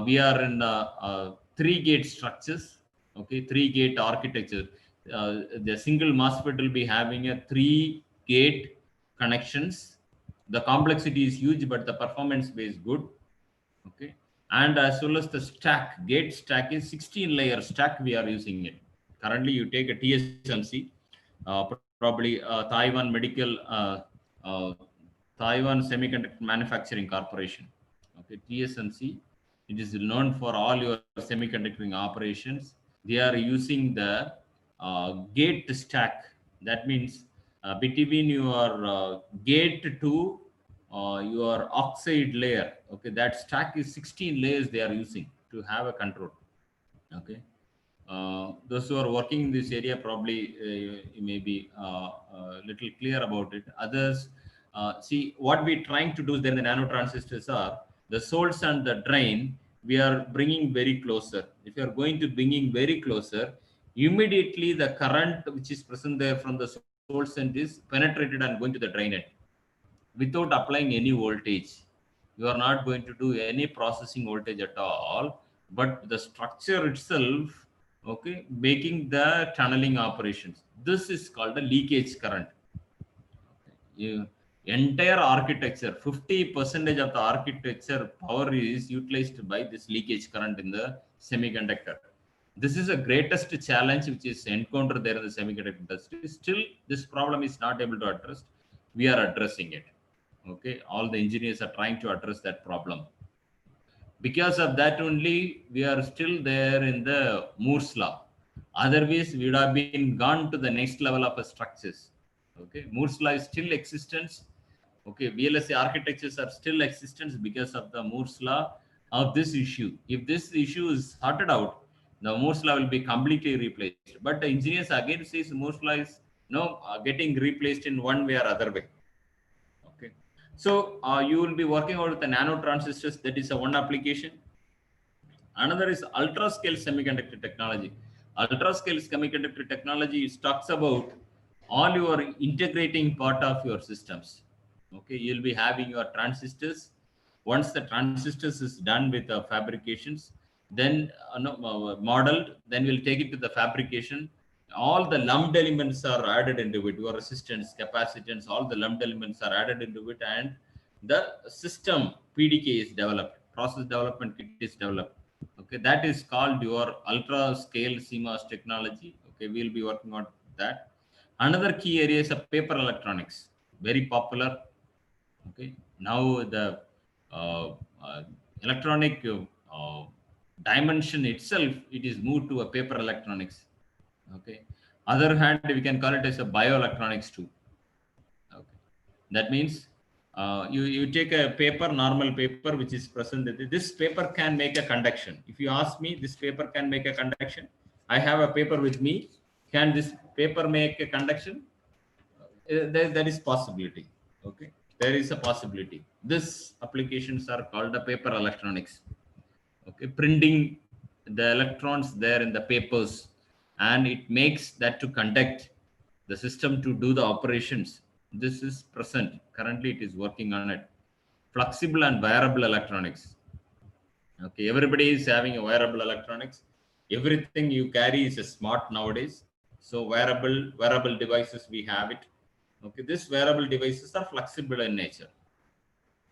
we are in the 3-gate structures. Okay, 3-gate architecture. The single MOSFET will be having a 3-gate connections. The complexity is huge, but the performance is good. Okay, and as well as the stack, gate stack is 16-layer stack. We are using it currently. You take a TSMC, probably Taiwan Medical. Taiwan Semiconductor Manufacturing Corporation. Okay, TSMC. It is known for all your semiconducting operations. They are using the gate stack. That means between your gate to your oxide layer. Okay, that stack is 16 layers they are using to have a control. Okay. Those who are working in this area probably may be little clear about it. Others, see what we're trying to do then the nano transistors are the source and the drain. We are bringing very closer. If you are going to bringing very closer, immediately the current which is present there from the source end is penetrated and going to the drain end without applying any voltage. You are not going to do any processing voltage at all, but the structure itself, okay, making the tunneling operations. This is called a leakage current. Entire architecture, 50% of the architecture power is utilized by this leakage current in the semiconductor. This is the greatest challenge which is encountered there in the semiconductor industry. Still, this problem is not able to address. We are addressing it. Okay, all the engineers are trying to address that problem. Because of that only, we are still there in the Moore's law. Otherwise, we would have been gone to the next level of structures. Okay, Moore's law is still existence. Okay, VLSI architectures are still existence because of the Moore's law of this issue. If this issue is sorted out, the Moore's law will be completely replaced. But the engineers again says Moore's law is getting replaced in one way or other way. Okay, so you will be working out with the nano transistors. That is a one application. Another is ultrascale semiconductor technology. Ultrascale semiconductor technology talks about all your integrating part of your systems. Okay, you'll be having your transistors. Once the transistors is done with the fabrications, then modeled, then we'll take it to the fabrication. All the lumped elements are added into it. Your resistance, capacitance, all the lumped elements are added into it, and the system PDK is developed. Process development kit is developed. Okay, that is called your ultra scale CMOS technology. Okay, we'll be working on that. Another key area is a paper electronics, very popular. Okay, now the uh, uh, electronic dimension itself, it is moved to a paper electronics. Okay, other hand, we can call it as a bioelectronics too. Okay, that means you take a paper, normal paper, which is present. This paper can make a conduction. If you ask me, this paper can make a conduction. I have a paper with me. Can this paper make a conduction? There is possibility. Okay, there is a possibility. These applications are called the paper electronics. Okay, printing the electrons there in the papers, and it makes that to conduct the system to do the operations. This is present currently, it is working on it. Flexible and wearable electronics. Okay, everybody is having a wearable electronics. Everything you carry is a smart nowadays. So wearable devices, we have it. Okay, these wearable devices are flexible in nature.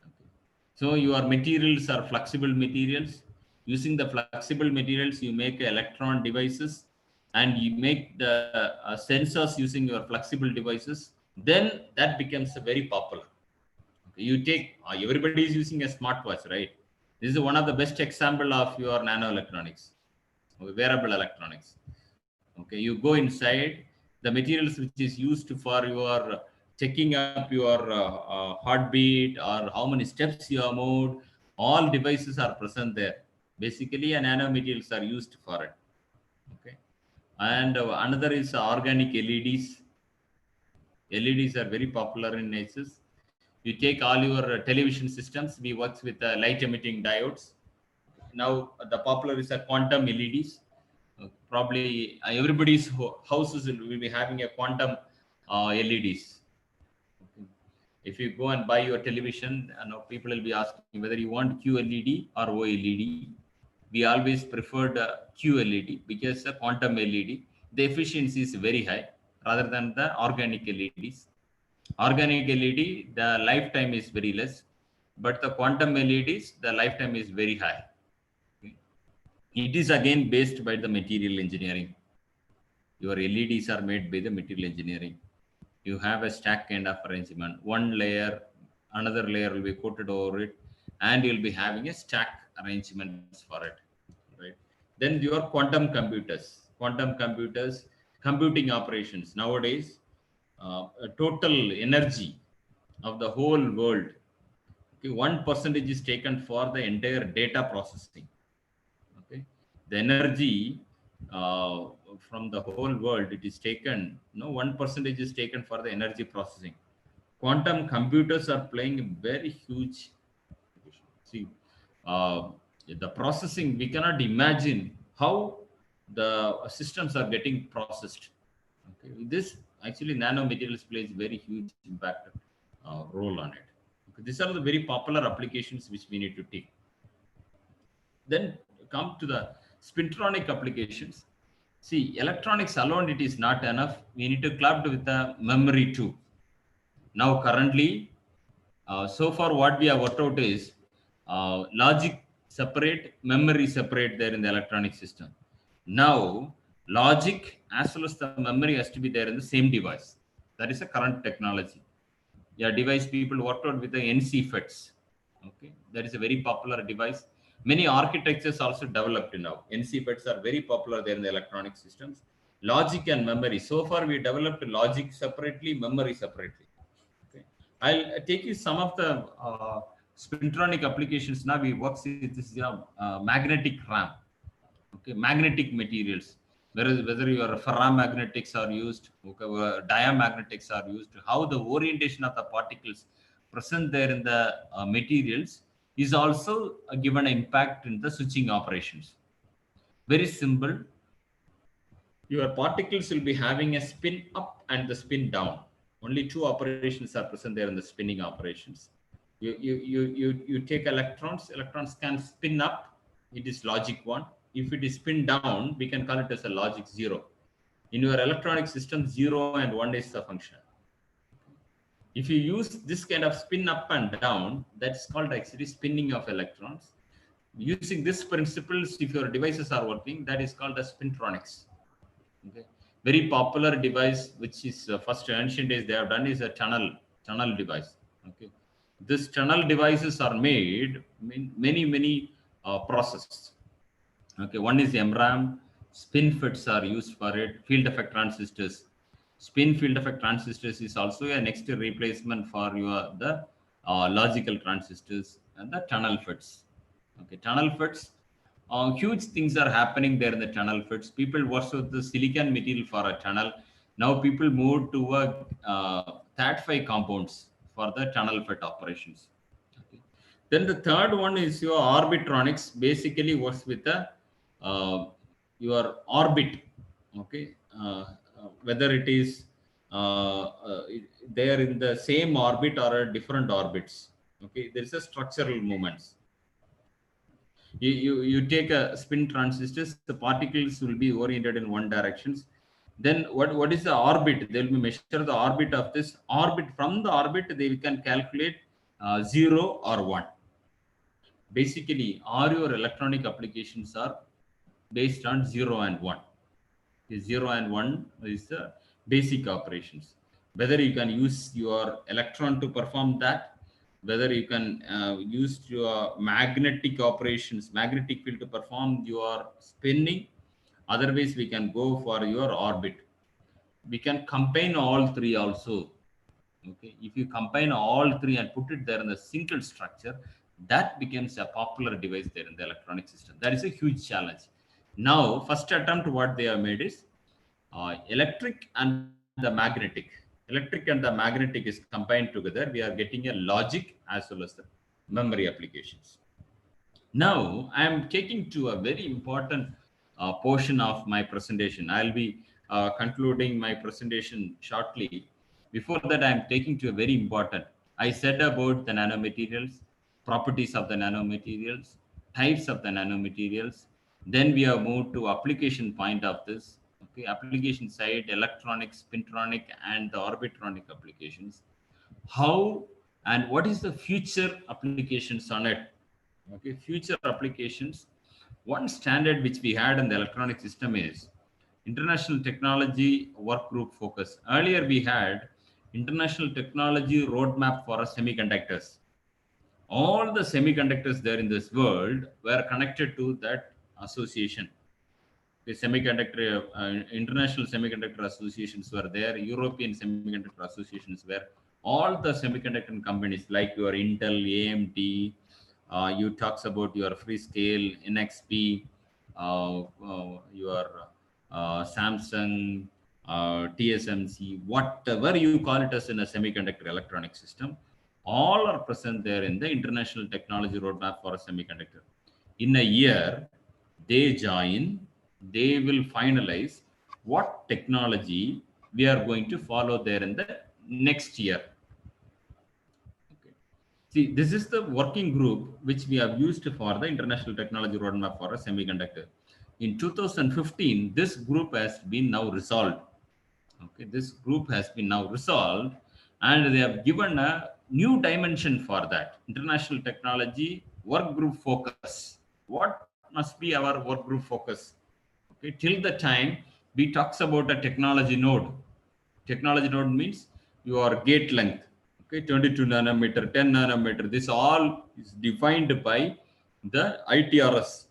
Okay. So your materials are flexible materials. Using the flexible materials, you make electron devices, and you make the sensors using your flexible devices. Then that becomes very popular. Okay. You take everybody is using a smartwatch, right? This is one of the best example of your nano electronics, wearable electronics. Okay, you go inside the materials which is used for your checking up your heartbeat or how many steps you have moved. All devices are present there. Basically, nano materials are used for it. Okay, and another is organic LEDs. LEDs are very popular in nature. You take all your television systems. We work with light emitting diodes. Now the popular is a quantum LEDs. Probably everybody's houses will be having a quantum LEDs. Okay. If you go and buy your television, people will be asking whether you want QLED or OLED. We always preferred QLED because the quantum LED, the efficiency is very high rather than the organic LEDs. Organic LED, the lifetime is very less, but the quantum LEDs, the lifetime is very high. It is again based by the material engineering. Your LEDs are made by the material engineering. You have a stack kind of arrangement. One layer, another layer will be coated over it, and you'll be having a stack arrangements for it. Right? Then your quantum computers, computing operations. Nowadays, total energy of the whole world, okay, 1% is taken for the entire data processing. Okay, the energy from the whole world, it is taken. 1% is taken for the energy processing. Quantum computers are playing a very huge. See, the processing, we cannot imagine how the systems are getting processed. Okay, this actually nanomaterials plays very huge impact role on it. Okay, these are the very popular applications which we need to take. Then come to the spintronic applications. See, electronics alone, it is not enough. We need to club with the memory too. Now, currently, so far what we have worked out is logic separate, memory separate there in the electronic system. Now, logic as well as the memory has to be there in the same device. That is a current technology. Yeah, device people worked out with the NC FETs. Okay, that is a very popular device. Many architectures also developed now. NC FETs are very popular there in the electronic systems. Logic and memory. So far, we developed logic separately, memory separately. Okay. I'll take you some of the Spintronic applications. Now we work with this magnetic RAM. Okay, magnetic materials. Whereas whether your ferromagnetics are used, okay, diamagnetics are used, how the orientation of the particles present there in the materials is also given an impact in the switching operations. Very simple. Your particles will be having a spin up and the spin down. Only two operations are present there in the spinning operations. You take electrons. Electrons can spin up. It is logic 1. If it is spin down, we can call it as a logic 0. In your electronic system, 0 and 1 is the function. If you use this kind of spin up and down, that's called actually spinning of electrons. Using this principles, if your devices are working, that is called as Spintronics. Okay. Very popular device, which is first ancient days they have done, is a tunnel device. Okay. This tunnel devices are made many processes. Okay. One is MRAM. Spin FETs are used for it. Field effect transistors. Spin field effect transistors is also a next replacement for your the logical transistors and the tunnel FETs. Okay. Tunnel FETs. Huge things are happening there in the tunnel FETs. People work with the silicon material for a tunnel. Now people move to TAT5 compounds for the tunnel FET operations. Okay. Then the third one is your Orbitronics. Basically works with the your orbit. Okay, whether it is they are in the same orbit or different orbits. Okay, there is a structural movements. You take a spin transistors, the particles will be oriented in one directions. Then what is the orbit? They will measure the orbit of this orbit. From the orbit, they can calculate 0 or 1. Basically, all your electronic applications are based on 0 and 1. 0 and 1 is the basic operations. Whether you can use your electron to perform that, whether you can use your magnetic operations, magnetic field to perform your spinning. Otherwise, we can go for your orbit. We can combine all three also. Okay, if you combine all three and put it there in a single structure, that becomes a popular device there in the electronic system. That is a huge challenge. Now, first attempt what they have made is electric and the magnetic. Electric and the magnetic is combined together. We are getting a logic as well as the memory applications. Now, I am taking to a very important portion of my presentation. I'll be concluding my presentation shortly. Before that, I am taking to a very important. I said about the nanomaterials, properties of the nanomaterials, types of the nanomaterials. Then we have moved to application point of this. Okay, application side, electronic, spintronic, and the orbitronic applications. How and what is the future applications on it? Okay, future applications. One standard which we had in the electronic system is International Technology Work Group Focus. Earlier we had International Technology Roadmap for semiconductors. All the semiconductors there in this world were connected to that association. The semiconductor, international semiconductor associations were there. European semiconductor associations were. All the semiconductor companies like your Intel, AMD, you talks about your Freescale, NXP, your Samsung, TSMC, whatever you call it as in a semiconductor electronic system, all are present there in the International Technology Roadmap for a semiconductor. In a year, they join, they will finalize what technology we are going to follow there in the next year. Okay. See, this is the working group which we have used for the International Technology Roadmap for a semiconductor. In 2015, this group has been now resolved. Okay, this group has been now resolved, and they have given a new dimension for that. International Technology Work Group Focus. What must be our work group focus? Okay, till the time we talks about a technology node. Technology node means your gate length. Okay, 22 nanometer, 10 nanometer. This all is defined by the ITRS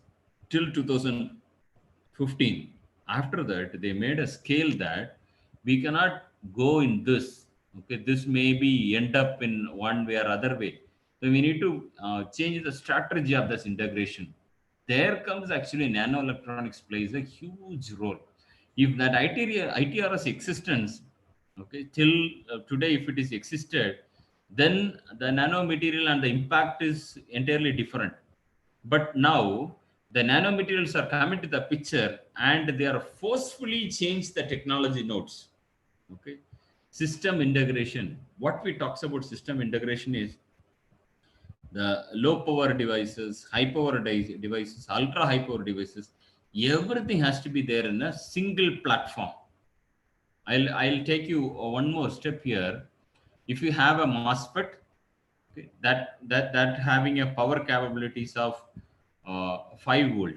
till 2015. After that, they made a scale that we cannot go in this Okay, this may be end up in one way or other way. So we need to change the strategy of this integration. There comes actually nano electronics plays a huge role. If that ITRS existence, okay, till today, if it is existed, then the nano material and the impact is entirely different. But now the nanomaterials are coming to the picture and they are forcefully changed the technology nodes. Okay, system integration. What we talks about system integration is the low power devices, high power devices, ultra high power devices. Everything has to be there in a single platform. I'll take you one more step here. If you have a MOSFET, okay, that having a power capabilities of 5 volt.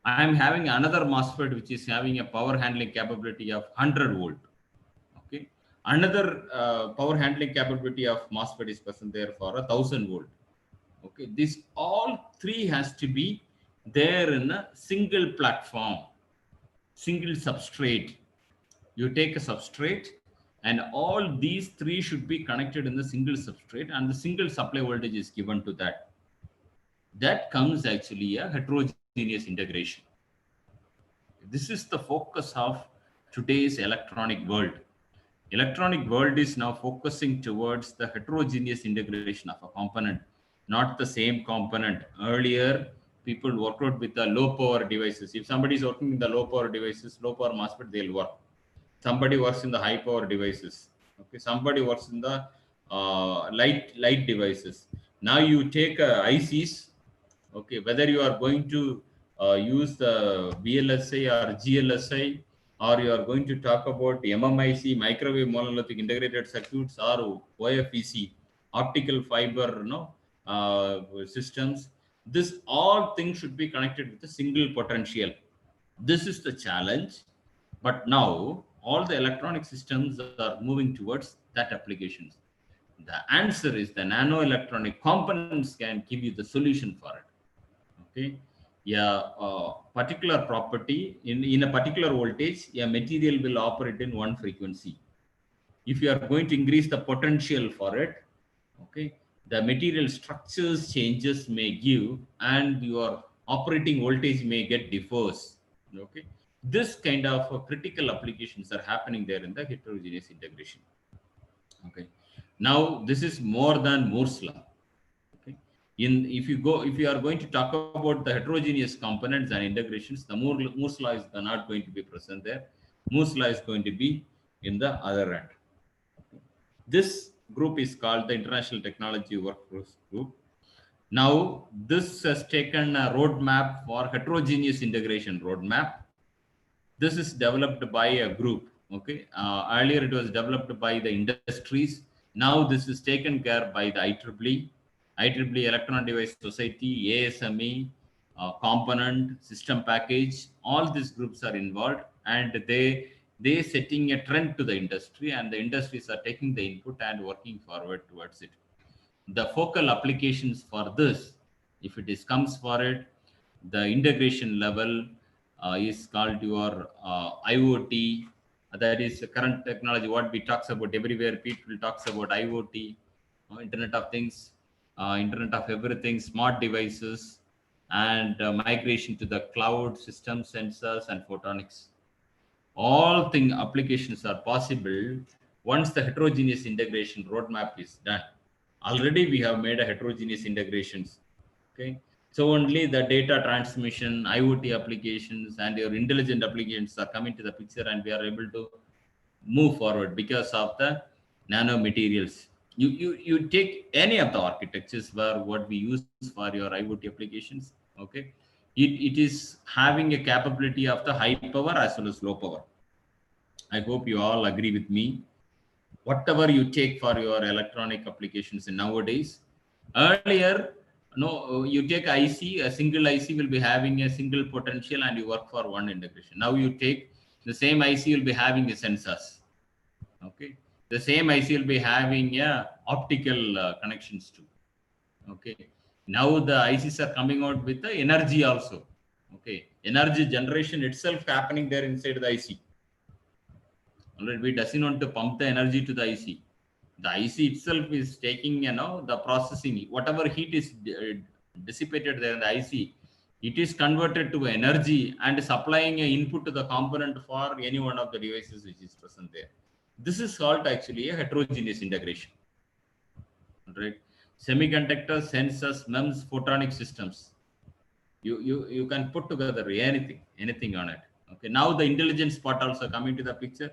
I am having another MOSFET which is having a power handling capability of 100 volt. Okay, another power handling capability of MOSFET is present there for 1000 volt. Okay, this all three has to be there in a single platform, single substrate. You take a substrate and all these three should be connected in the single substrate and the single supply voltage is given to that. That comes actually a heterogeneous integration. This is the focus of today's electronic world. Electronic world is now focusing towards the heterogeneous integration of a component, not the same component. Earlier, people worked out with the low power devices. If somebody is working with the low power devices, low power MOSFET, they'll work. Somebody works in the high power devices. Okay, somebody works in the light devices. Now you take ICs. Okay, whether you are going to use the VLSI or GLSI, or you are going to talk about MMIC, microwave monolithic integrated circuits, or OFEC, optical fiber, systems. This all things should be connected with a single potential. This is the challenge. But now all the electronic systems are moving towards that applications. The answer is the nano electronic components can give you the solution for it. Okay, yeah, particular property in a particular voltage, a material will operate in one frequency. If you are going to increase the potential for it, okay, the material structures changes may give and your operating voltage may get differs. Okay, this kind of critical applications are happening there in the heterogeneous integration. Okay, now this is more than Moore's law. If you are going to talk about the heterogeneous components and integrations, the Moore's law is not going to be present there. Moore's law is going to be in the other end. This group is called the International Technology Workforce Group. Now, this has taken a roadmap for heterogeneous integration roadmap. This is developed by a group. Okay, earlier it was developed by the industries. Now this is taken care by the IEEE Electron Device Society, ASME, component, system package. All these groups are involved, and they setting a trend to the industry, and the industries are taking the input and working forward towards it. The focal applications for this, if it is comes for it, the integration level is called your IoT. That is the current technology. What we talks about everywhere, people talks about IoT, Internet of Things, Internet of Everything, smart devices, and migration to the cloud system, sensors, and photonics. All thing applications are possible once the heterogeneous integration roadmap is done. Already we have made a heterogeneous integrations. Okay, so only the data transmission, IoT applications, and your intelligent applications are coming to the picture, and we are able to move forward because of the nanomaterials. You take any of the architectures where what we use for your IoT applications. Okay, it is having a capability of the high power as well as low power. I hope you all agree with me. Whatever you take for your electronic applications in nowadays, earlier, no, you take IC, a single IC will be having a single potential and you work for one integration. Now you take the same IC will be having a sensors. Okay, the same IC will be having optical connections too. Okay, now the ICs are coming out with the energy also. Okay, energy generation itself happening there inside the IC. All right, we doesn't want to pump the energy to the IC. The IC itself is taking, the processing, whatever heat is dissipated there in the IC, it is converted to energy and supplying an input to the component for any one of the devices which is present there. This is called actually a heterogeneous integration. Right? Semiconductor, sensors, MEMS, photonic systems. You can put together anything on it. Okay. Now the intelligence part also coming to the picture.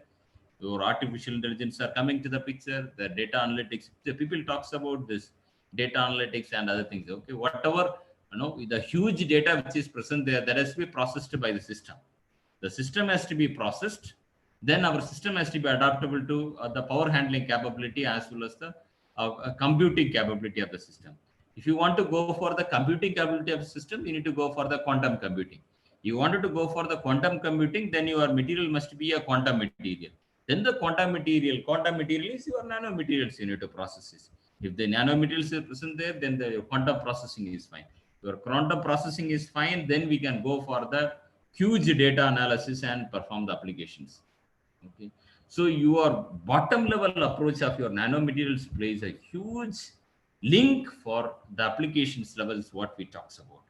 Your artificial intelligence are coming to the picture. The data analytics. The people talks about this data analytics and other things. Okay. Whatever, the huge data which is present there, that has to be processed by the system. The system has to be processed. Then our system has to be adaptable to the power handling capability as well as the computing capability of the system. If you want to go for the computing capability of the system, you need to go for the quantum computing. You wanted to go for the quantum computing, then your material must be a quantum material. Then the quantum material is your nanomaterials you need to process this. If the nanomaterials are present there, then the quantum processing is fine. Your quantum processing is fine, then we can go for the huge data analysis and perform the applications. Okay. So your bottom level approach of your nanomaterials plays a huge link for the applications levels what we talks about.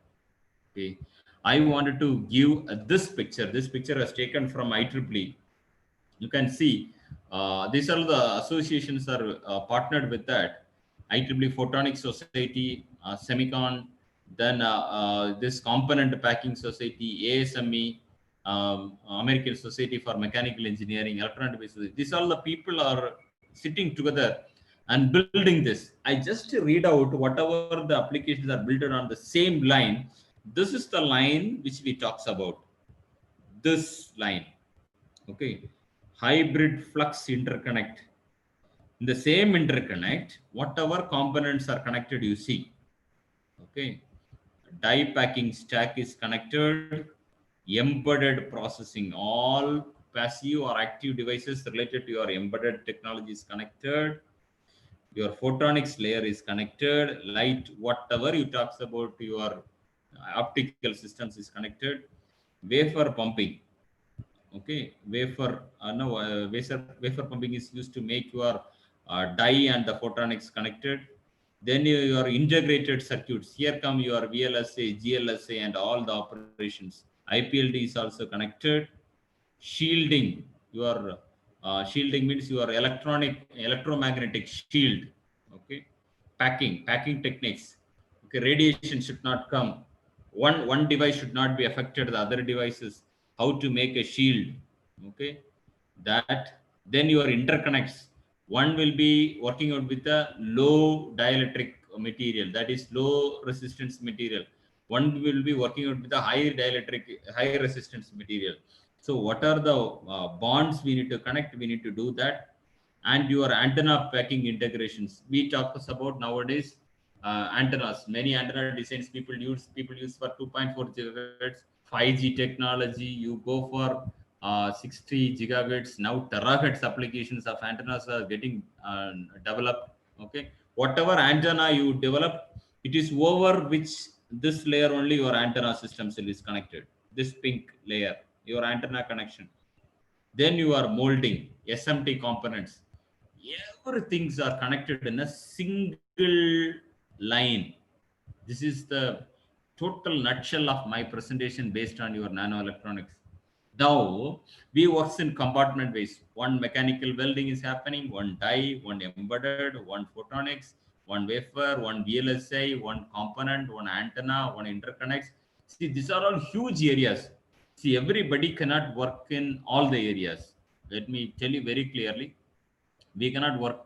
Okay. I wanted to give this picture. This picture was taken from IEEE. You can see these are the associations are partnered with that. IEEE Photonics Society, Semicon, then this Component Packing Society, ASME, American Society for Mechanical Engineering, Electronic Devices. These all the people are sitting together and building this. I just read out whatever the applications are built on the same line. This is the line which we talks about. This line, okay, hybrid flux interconnect. In the same interconnect, whatever components are connected, you see, okay, die packing stack is connected, embedded processing, all passive or active devices related to your embedded technology is connected, your photonics layer is connected, light, whatever you talks about, your optical systems is connected, wafer pumping. Okay, wafer pumping is used to make your die and the photonics connected. Then your integrated circuits. Here come your VLSA, GLSA, and all the operations. IPLD is also connected. Shielding. Your shielding means your electromagnetic shield. Okay, packing techniques. Okay, radiation should not come. One device should not be affected. The other devices. How to make a shield. Okay, that. Then your interconnects. One will be working out with a low dielectric material, that is low resistance material. One will be working out with a high dielectric, high resistance material. So what are the bonds we need to connect? We need to do that. And your antenna packing integrations. We talk about nowadays antennas. Many antenna designs people use for 2.4 gigahertz, 5G technology. You go for 60 gigahertz. Now terahertz applications of antennas are getting developed. Okay, whatever antenna you develop, it is over which this layer only your antenna system cell is connected. This pink layer, your antenna connection. Then you are molding SMT components. Everything are connected in a single line. This is the total nutshell of my presentation based on your nanoelectronics. Now we works in compartment ways. One mechanical welding is happening, one die, one embedded, one photonics, one wafer, one VLSI, one component, one antenna, one interconnects. See, these are all huge areas. See, everybody cannot work in all the areas. Let me tell you very clearly, we cannot work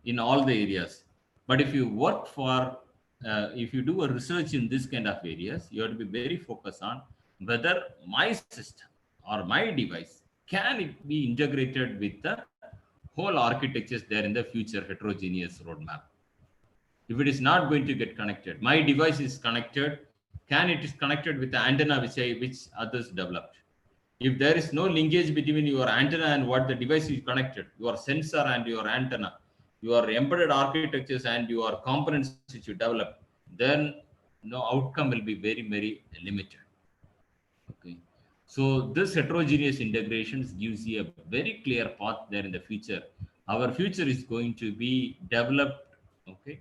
in all the areas. But if you work for, if you do a research in this kind of areas, you have to be very focused on whether my system or my device, can it be integrated with the whole architectures there in the future heterogeneous roadmap. If it is not going to get connected, my device is connected, can it is connected with the antenna which others developed? If there is no linkage between your antenna and what the device is connected, your sensor and your antenna, your embedded architectures and your components which you develop, then no outcome will be very, very limited. Okay. So this heterogeneous integrations gives you a very clear path there in the future. Our future is going to be developed, okay,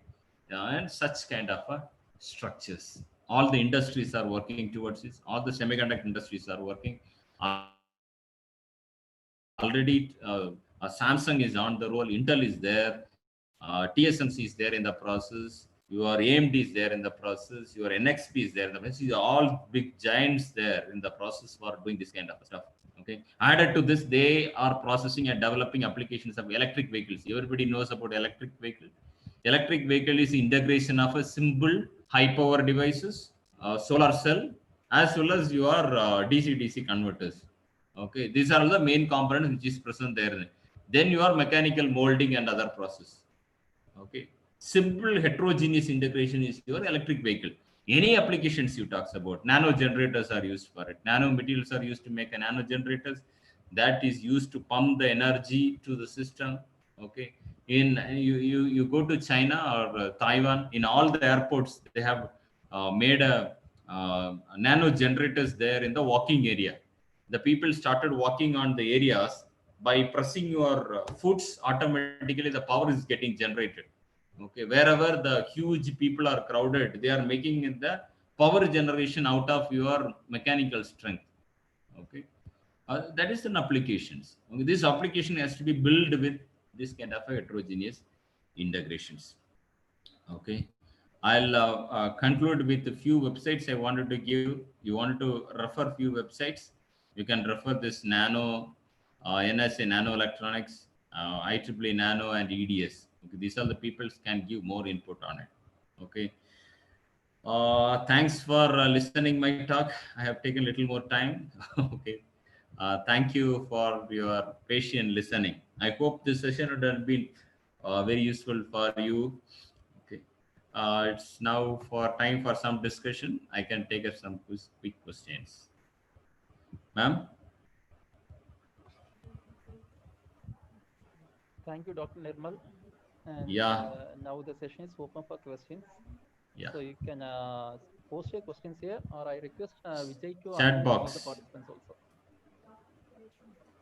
and such kind of structures. All the industries are working towards this. All the semiconductor industries are working. Already Samsung is on the roll, Intel is there, TSMC is there in the process, your AMD is there in the process, your NXP is there in the process. These are all big giants there in the process for doing this kind of stuff. Okay. Added to this, they are processing and developing applications of electric vehicles. Everybody knows about electric vehicle. Electric vehicle is integration of a simple high power devices, solar cell, as well as your DC-DC converters. Okay, these are the main components which is present there. Then your mechanical molding and other process. Okay, simple heterogeneous integration is your electric vehicle. Any applications you talks about, nano generators are used for it. Nano materials are used to make a nano generators that is used to pump the energy to the system. Okay, in you go to China or Taiwan, in all the airports they have made a nano generators there in the walking area. The people started walking on the areas by pressing your foots, automatically the power is getting generated. Okay, wherever the huge people are crowded, they are making the power generation out of your mechanical strength. Okay, that is an applications. Okay, this application has to be built with this kind of heterogeneous integrations. Okay, I'll conclude with a few websites I wanted to give. You wanted to refer few websites. You can refer this Nano, NSA Nano Electronics, IEEE Nano, and EDS. Okay, these are the people can give more input on it. Okay. Thanks for listening my talk. I have taken a little more time. Okay. Thank you for your patient listening. I hope this session would have been very useful for you. Okay. It's now for time for some discussion. I can take up some quick questions. Ma'am? Thank you, Dr. Nirmal. And Yeah. now the session is open for questions. Yeah. So you can post your questions here, or I request Vijay to Chat unmute box. all the participants also.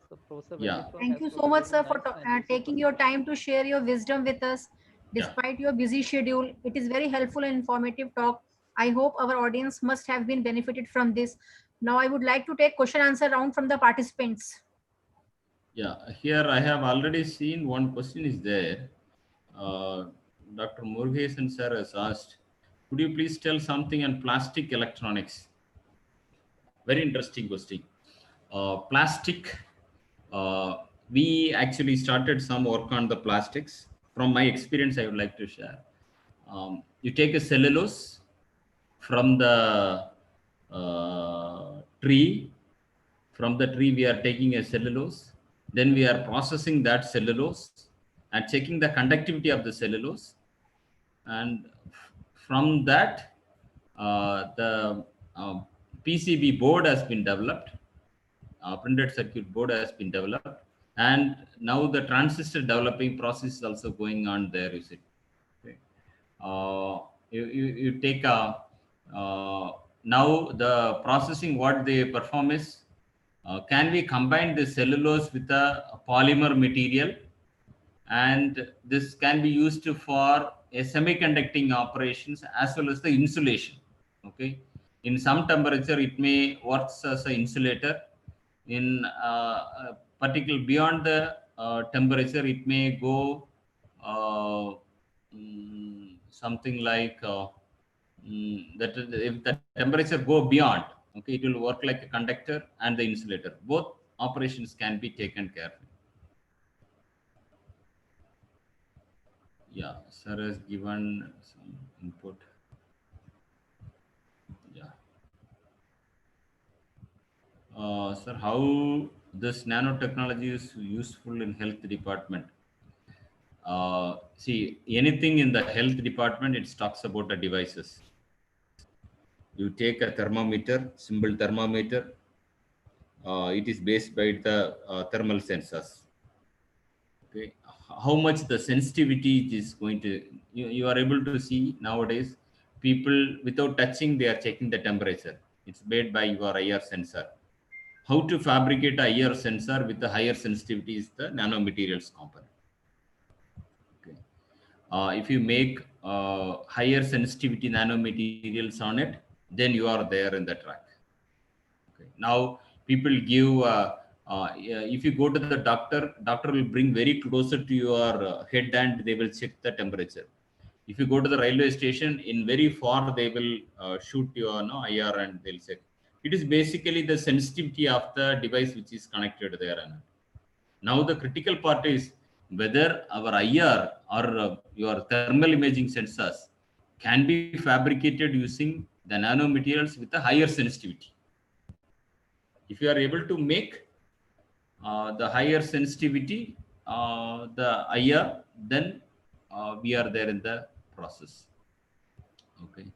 So Professor Yeah. Thank you so much, sir, for taking your time to share your wisdom with us. Despite your busy schedule, it is very helpful and informative talk. I hope our audience must have been benefited from this. Now I would like to take question answer round from the participants. Yeah, here I have already seen one question is there. Dr. Murugesan sir has asked, could you please tell something on plastic electronics? Very interesting question. Plastic, we actually started some work on the plastics. From my experience, I would like to share. You take a cellulose from the tree. From the tree, we are taking a cellulose. Then we are processing that cellulose and checking the conductivity of the cellulose. And from that, the PCB board has been developed. Printed circuit board has been developed. And now the transistor developing process is also going on there, you see. Okay. You take a, now the processing, what they perform is, can we combine the cellulose with a polymer material, and this can be used for a semiconducting operations as well as the insulation. Okay, in some temperature it may works as an insulator. In particular beyond the temperature, it may go something like that if the temperature go beyond, okay, it will work like a conductor and the insulator. Both operations can be taken care of. Yeah, sir has given some input. Yeah. Sir, how this nanotechnology is useful in health department? See, anything in the health department, it talks about the devices. You take a thermometer, simple thermometer. It is based by the thermal sensors. Okay, how much the sensitivity is going to, you are able to see nowadays, people without touching, they are checking the temperature. It's made by your IR sensor. how to fabricate a IR sensor with the higher sensitivity is the nanomaterials component. Okay. If you make higher sensitivity nanomaterials on it, then you are there in the track. Okay. Now people give if you go to the doctor will bring very closer to your head and they will check the temperature. If you go to the railway station, in very far they will shoot your IR and they'll check. It is basically the sensitivity of the device which is connected there. Now the critical part is whether our IR or your thermal imaging sensors can be fabricated using the nanomaterials with a higher sensitivity. If you are able to make the higher sensitivity, the IR, then we are there in the process. Okay.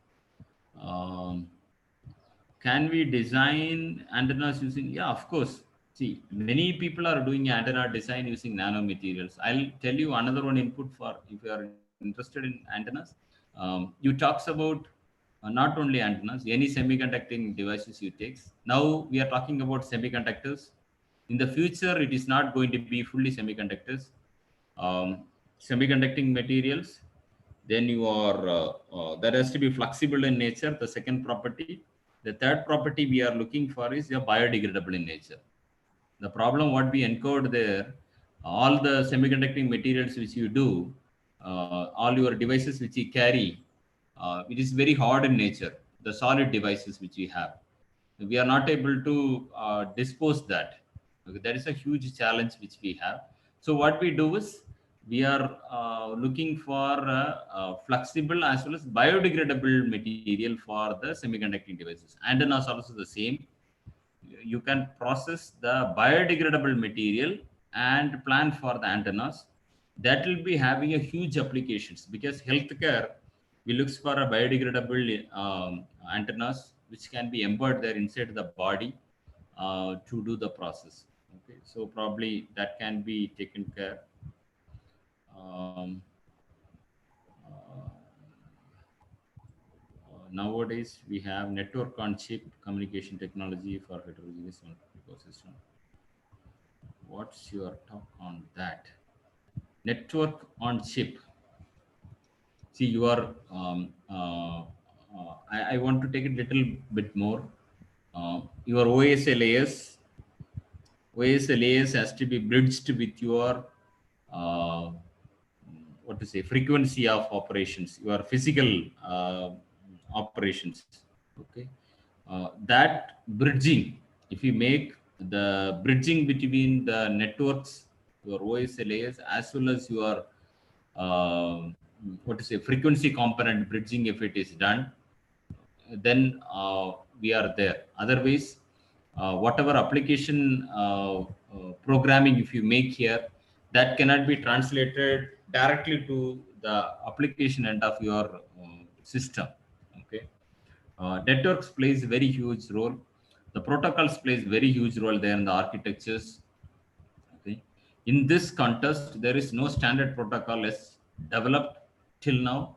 Can we design antennas using? Yeah, of course. See, many people are doing antenna design using nanomaterials. I'll tell you another one input for if you are interested in antennas. You talks about not only antennas, any semiconducting devices you take. Now we are talking about semiconductors. In the future, it is not going to be fully semiconductors. Semiconducting materials, then you are that has to be flexible in nature, the second property. The third property we are looking for is biodegradable in nature. The problem what we encountered there, all the semiconducting materials which you do, all your devices which you carry, it is very hard in nature, the solid devices which we have. We are not able to dispose that. Okay, that is a huge challenge which we have. So what we do is we are looking for flexible as well as biodegradable material for the semiconducting devices. Antennas also the same. You can process the biodegradable material and plan for the antennas. That will be having a huge applications because healthcare, we looks for a biodegradable antennas which can be embedded there inside the body to do the process. Okay, so probably that can be taken care. Nowadays we have network on chip communication technology for heterogeneous ecosystem. What's your talk on that? Network on chip. See, you are I want to take it a little bit more. Your OSA layers has to be bridged with your what to say, frequency of operations, your physical operations. Okay, that bridging, if you make the bridging between the networks, your OSA layers, as well as your what to say, frequency component bridging, if it is done, then we are there. Otherwise, whatever application programming if you make here, that cannot be translated directly to the application end of your system. Okay, networks plays a very huge role. The protocols plays very huge role there in the architectures. Okay, in this context, there is no standard protocol is developed till now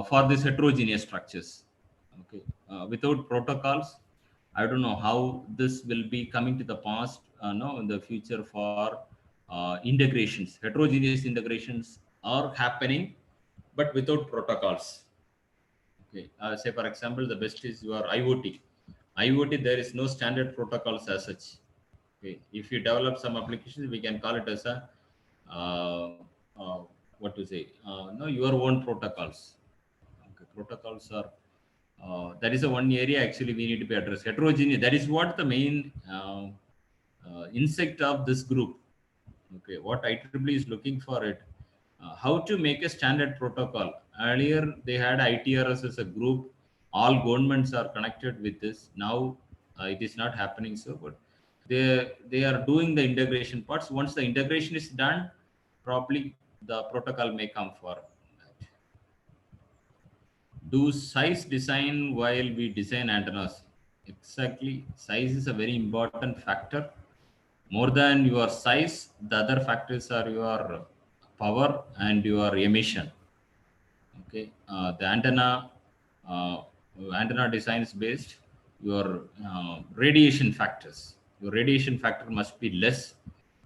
for these heterogeneous structures. Okay, without protocols, I don't know how this will be coming to the past. No, in the future for integrations, heterogeneous integrations are happening, but without protocols. Okay, say for example, the best is your IoT. IoT, there is no standard protocols as such. Okay, if you develop some applications, we can call it as a what to say, no, your own protocols. Okay, protocols are that is a one area actually we need to be addressed. Heterogeneous, that is what the main insect of this group. Okay, what IEEE is looking for it, how to make a standard protocol. Earlier they had ITRS as a group, all governments are connected with this. Now it is not happening so, but they are doing the integration parts. Once the integration is done, probably the protocol may come for that. Do size design while we design antennas? Exactly, size is a very important factor. More than your size, the other factors are your power and your emission. Okay, the antenna design is based your radiation factors. your radiation factor must be less.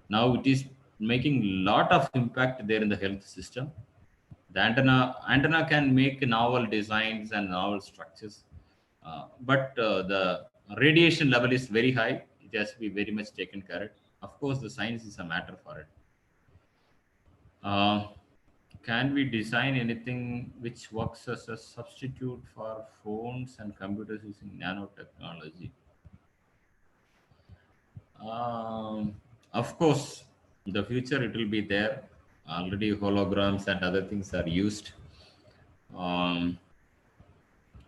Now it is making lot of impact there in the health system. The antenna can make novel designs and novel structures, but the radiation level is very high. It has to be very much taken care of. Of course, the science is a matter for it. Can we design anything which works as a substitute for phones and computers using nanotechnology? Of course, in the future it will be there. Already holograms and other things are used.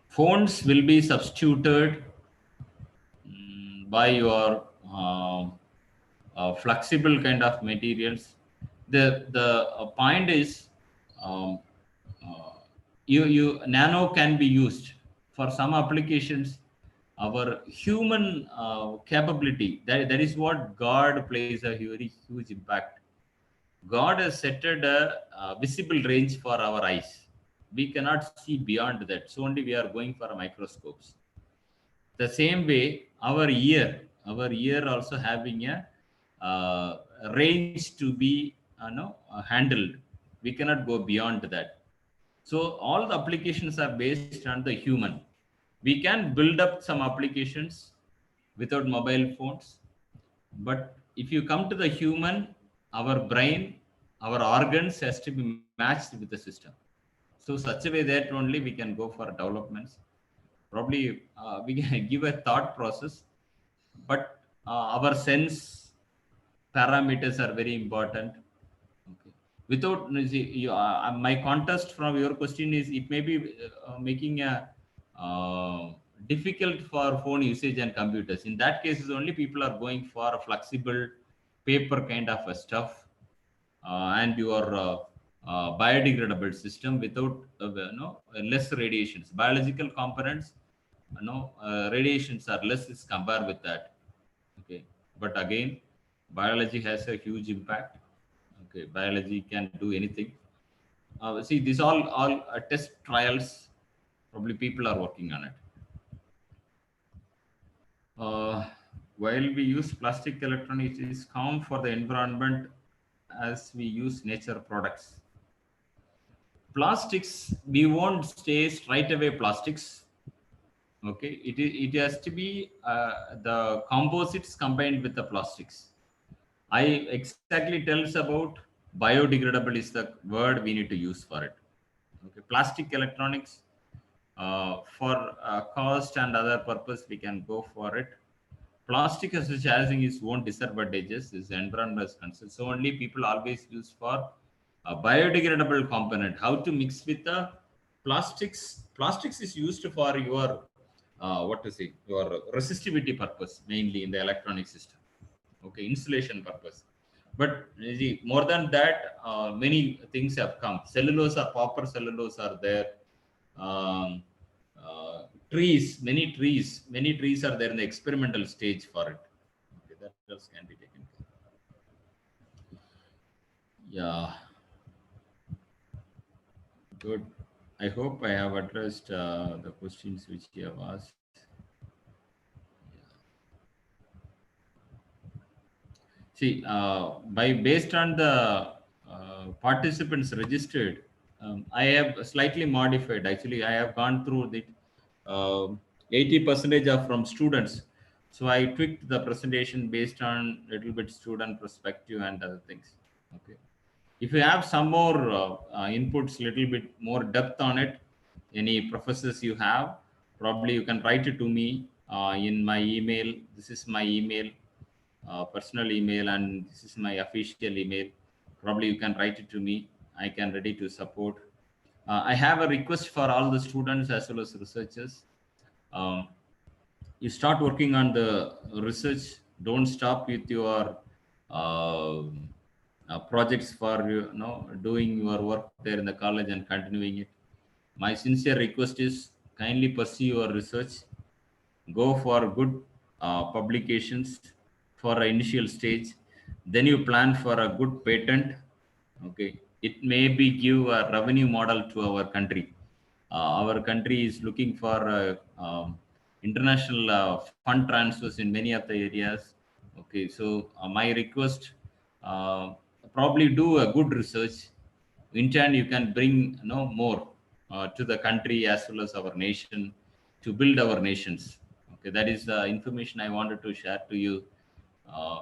Phones will be substituted by your flexible kind of materials. The point is, um, nano can be used for some applications. Our human capability, that is what God plays a very huge impact. God has set a visible range for our eyes. We cannot see beyond that. So only we are going for microscopes. The same way, our ear also having a range to be handled. We cannot go beyond that. So all the applications are based on the human. We can build up some applications without mobile phones, but if you come to the human, our brain, our organs has to be matched with the system. So such a way that only we can go for developments. Probably we can give a thought process, but our sense parameters are very important. Okay. Without my contest from your question is, it may be making a difficult for phone usage and computers. In that cases only people are going for a flexible paper kind of a stuff, and your biodegradable system without less radiations. Biological components, radiations are less is compared with that. Okay, but again, biology has a huge impact. Okay, biology can do anything. See, these all test trials. Probably people are working on it. While we use plastic electronics, it is harm for the environment as we use nature products. Plastics, we won't stay straight away plastics. Okay, it has to be the composites combined with the plastics. I exactly tells about biodegradable is the word we need to use for it. Okay, plastic electronics, for cost and other purpose we can go for it. Plastic as such having its own disadvantages, is environmental concern. So only people always use for a biodegradable component. How to mix with the plastics? Plastics is used for your your resistivity purpose, mainly in the electronic system. Okay, insulation purpose. But see, more than that, many things have come. Cellulose or copper cellulose are there. Um, many trees are there in the experimental stage for it. Okay, that else can be taken care of. Yeah, good. I hope I have addressed the questions which you have asked. See, based on the participants registered, I have slightly modified. Actually, I have gone through the 80% are from students. So I tweaked the presentation based on a little bit student perspective and other things. Okay. If you have some more inputs, little bit more depth on it, any professors you have, probably you can write it to me in my email. This is my email, personal email, and this is my official email. Probably you can write it to me. I can ready to support. I have a request for all the students as well as researchers. You start working on the research. Don't stop with your projects for doing your work there in the college and continuing it. My sincere request is kindly pursue your research. Go for good publications for an initial stage. Then you plan for a good patent. Okay, it may be give a revenue model to our country. Our country is looking for international fund transfers in many of the areas. Okay, so my request, probably do a good research. In turn, you can bring more to the country as well as our nation to build our nations. Okay, that is the information I wanted to share to you.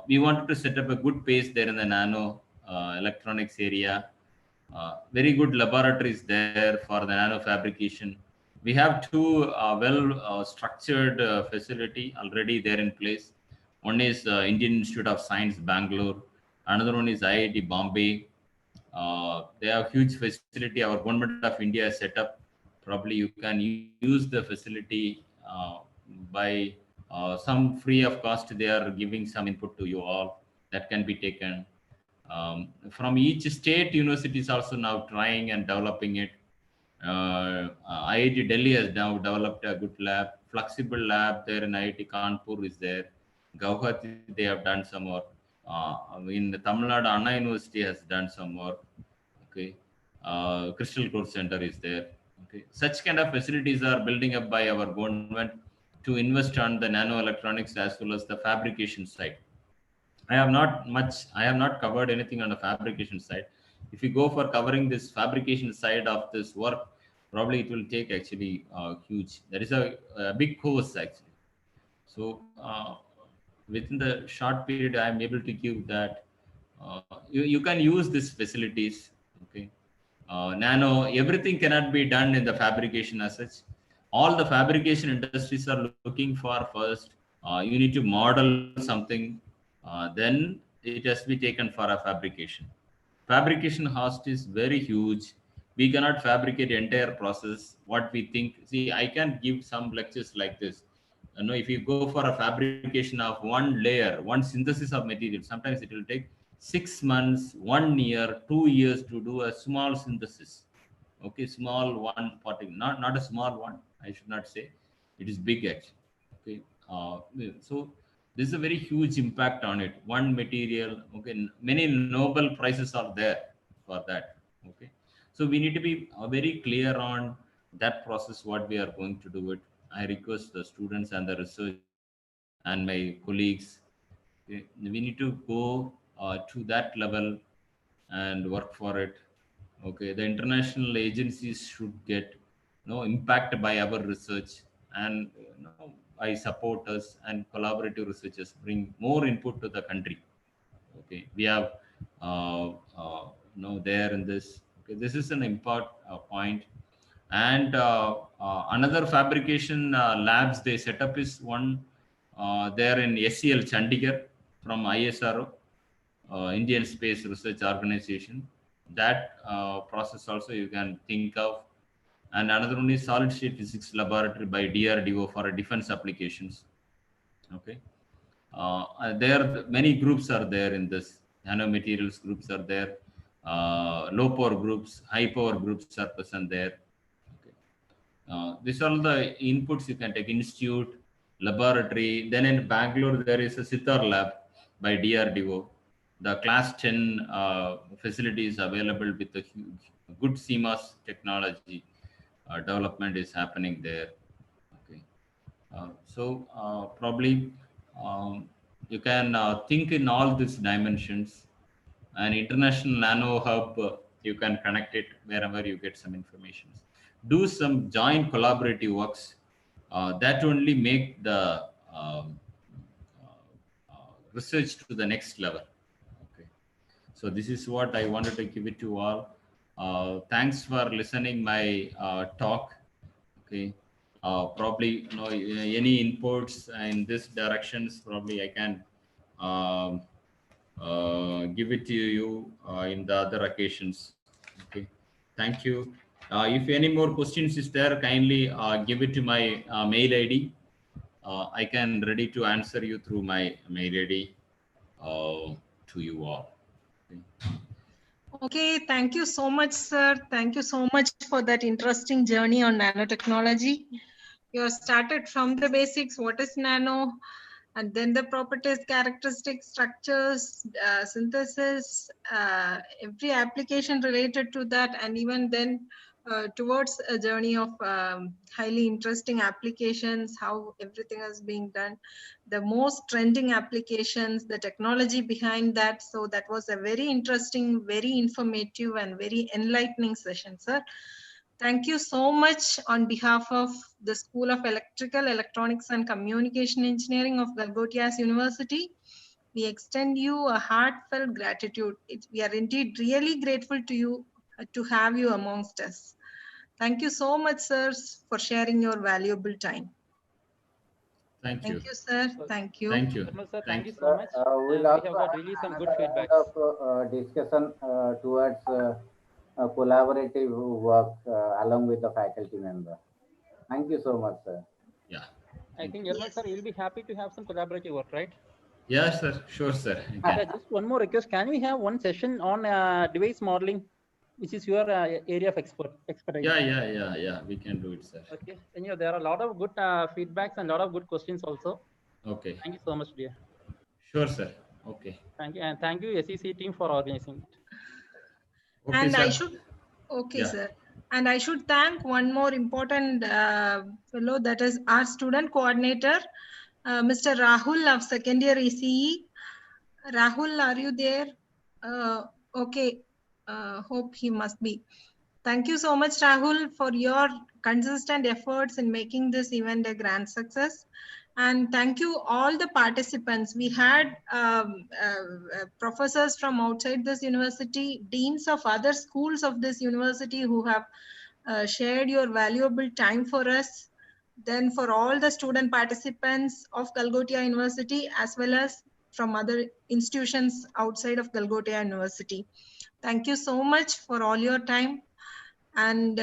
We wanted to set up a good pace there in the nano electronics area. Very good laboratories there for the nano fabrication. We have two well structured facility already there in place. One is Indian Institute of Science, Bangalore. Another one is IIT Bombay. They have huge facility. Our government of India has set up. Probably you can use the facility by some free of cost. They are giving some input to you all that can be taken. From each state, universities also now trying and developing it. IIT Delhi has now developed a good lab, flexible lab there in IIT Kanpur is there. Guwahati, they have done some work. In the Tamil Nadu, Anna University has done some work. Okay, Crystal Core Center is there. Okay, such kind of facilities are building up by our government to invest on the nano electronics as well as the fabrication side. I have not covered anything on the fabrication side. If you go for covering this fabrication side of this work, probably it will take actually huge. There is a big course actually. So within the short period, I am able to give that you can use these facilities. Okay, nano, everything cannot be done in the fabrication as such. All the fabrication industries are looking for first. You need to model something, then it has to be taken for a fabrication. Fabrication cost is very huge. We cannot fabricate entire process. What we think, see, I can give some lectures like this. If you go for a fabrication of one layer, one synthesis of material, sometimes it will take 6 months, 1 year, 2 years to do a small synthesis. Okay, small one particle, not a small one. I should not say, it is big actually. Okay, so this is a very huge impact on it. One material. Okay, many Nobel prizes are there for that. Okay, so we need to be very clear on that process. What we are going to do it. I request the students and the research and my colleagues. Okay, we need to go to that level and work for it. Okay, the international agencies should get impact by our research, and by supporters and collaborative researchers bring more input to the country. Okay, we have there in this. Okay, this is an important point. And another fabrication labs they set up is one there in SCL Chandigarh from ISRO, Indian Space Research Organization. That process also you can think of. And another one is solid state physics laboratory by DRDO for defense applications. Okay, there many groups are there in this. Nanomaterials groups are there. Low power groups, high power groups are present there. Okay. These are all the inputs you can take. Institute, laboratory. Then in Bangalore there is a Sitar lab by DRDO. The class 10 facility is available with a huge, good CMOS technology development is happening there. Okay, so probably you can think in all these dimensions. An international nano hub, you can connect it wherever you get some information. Do some joint collaborative works that only make the research to the next level. Okay, so this is what I wanted to give it to all. Thanks for listening my talk. Okay, probably any inputs in this directions, probably I can give it to you in the other occasions. Okay, thank you. If any more questions is there, kindly give it to my mail ID. I can ready to answer you through my mail ID to you all. Okay. Okay, thank you so much, sir. Thank you so much for that interesting journey on nanotechnology. You have started from the basics, what is nano, and then the properties, characteristics, structures, synthesis, every application related to that, and even then towards a journey of highly interesting applications, how everything is being done, the most trending applications, the technology behind that. So that was a very interesting, very informative and very enlightening session, sir. Thank you so much on behalf of the School of Electrical, Electronics and Communication Engineering of Galgotias University. We extend you a heartfelt gratitude. We are indeed really grateful to you to have you amongst us. Thank you so much, sirs, for sharing your valuable time. Thank you. Thank you, sir. Thank you. Thank you. Nirmal sir, thank you Sir, so much. we'll And we also have got have really some good another feedbacks. round of discussion towards collaborative work along with the faculty member. Thank you so much, sir. Yeah. I think you. Nirmal sir, you'll be happy to have some collaborative work, right? Yeah, sir. Sure, sir. You can. Just one more request. Can we have one session on device modeling, which is your area of expertise? Yeah. We can do it, sir. Okay. And there are a lot of good feedbacks and a lot of good questions also. Okay. Thank you so much, dear. Sure, sir. Okay. Thank you. And thank you, SEC team, for organizing it. Okay, And sir. I should, okay, Yeah. sir. And I should thank one more important fellow, that is our student coordinator, Mr. Rahul of second year ECE. Rahul, are you there? Okay, hope he must be. Thank you so much, Rahul, for your consistent efforts in making this event a grand success. And thank you all the participants. We had professors from outside this university, deans of other schools of this university who have shared your valuable time for us. Then for all the student participants of Galgotia University, as well as from other institutions outside of Galgotia University. Thank you so much for all your time. And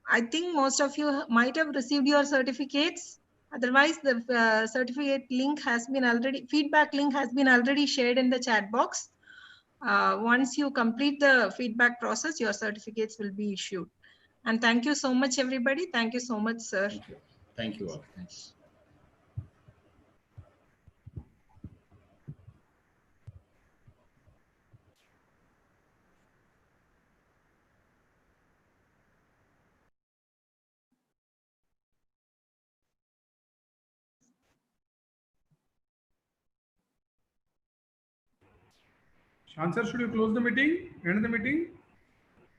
I think most of you might have received your certificates. Otherwise, the certificate link has been already, feedback link has been already shared in the chat box. Once you complete the feedback process, your certificates will be issued. And thank you so much, everybody. Thank you so much, sir. Thank you. Thank you all. Thanks. Shan sir, should you close the meeting? End the meeting?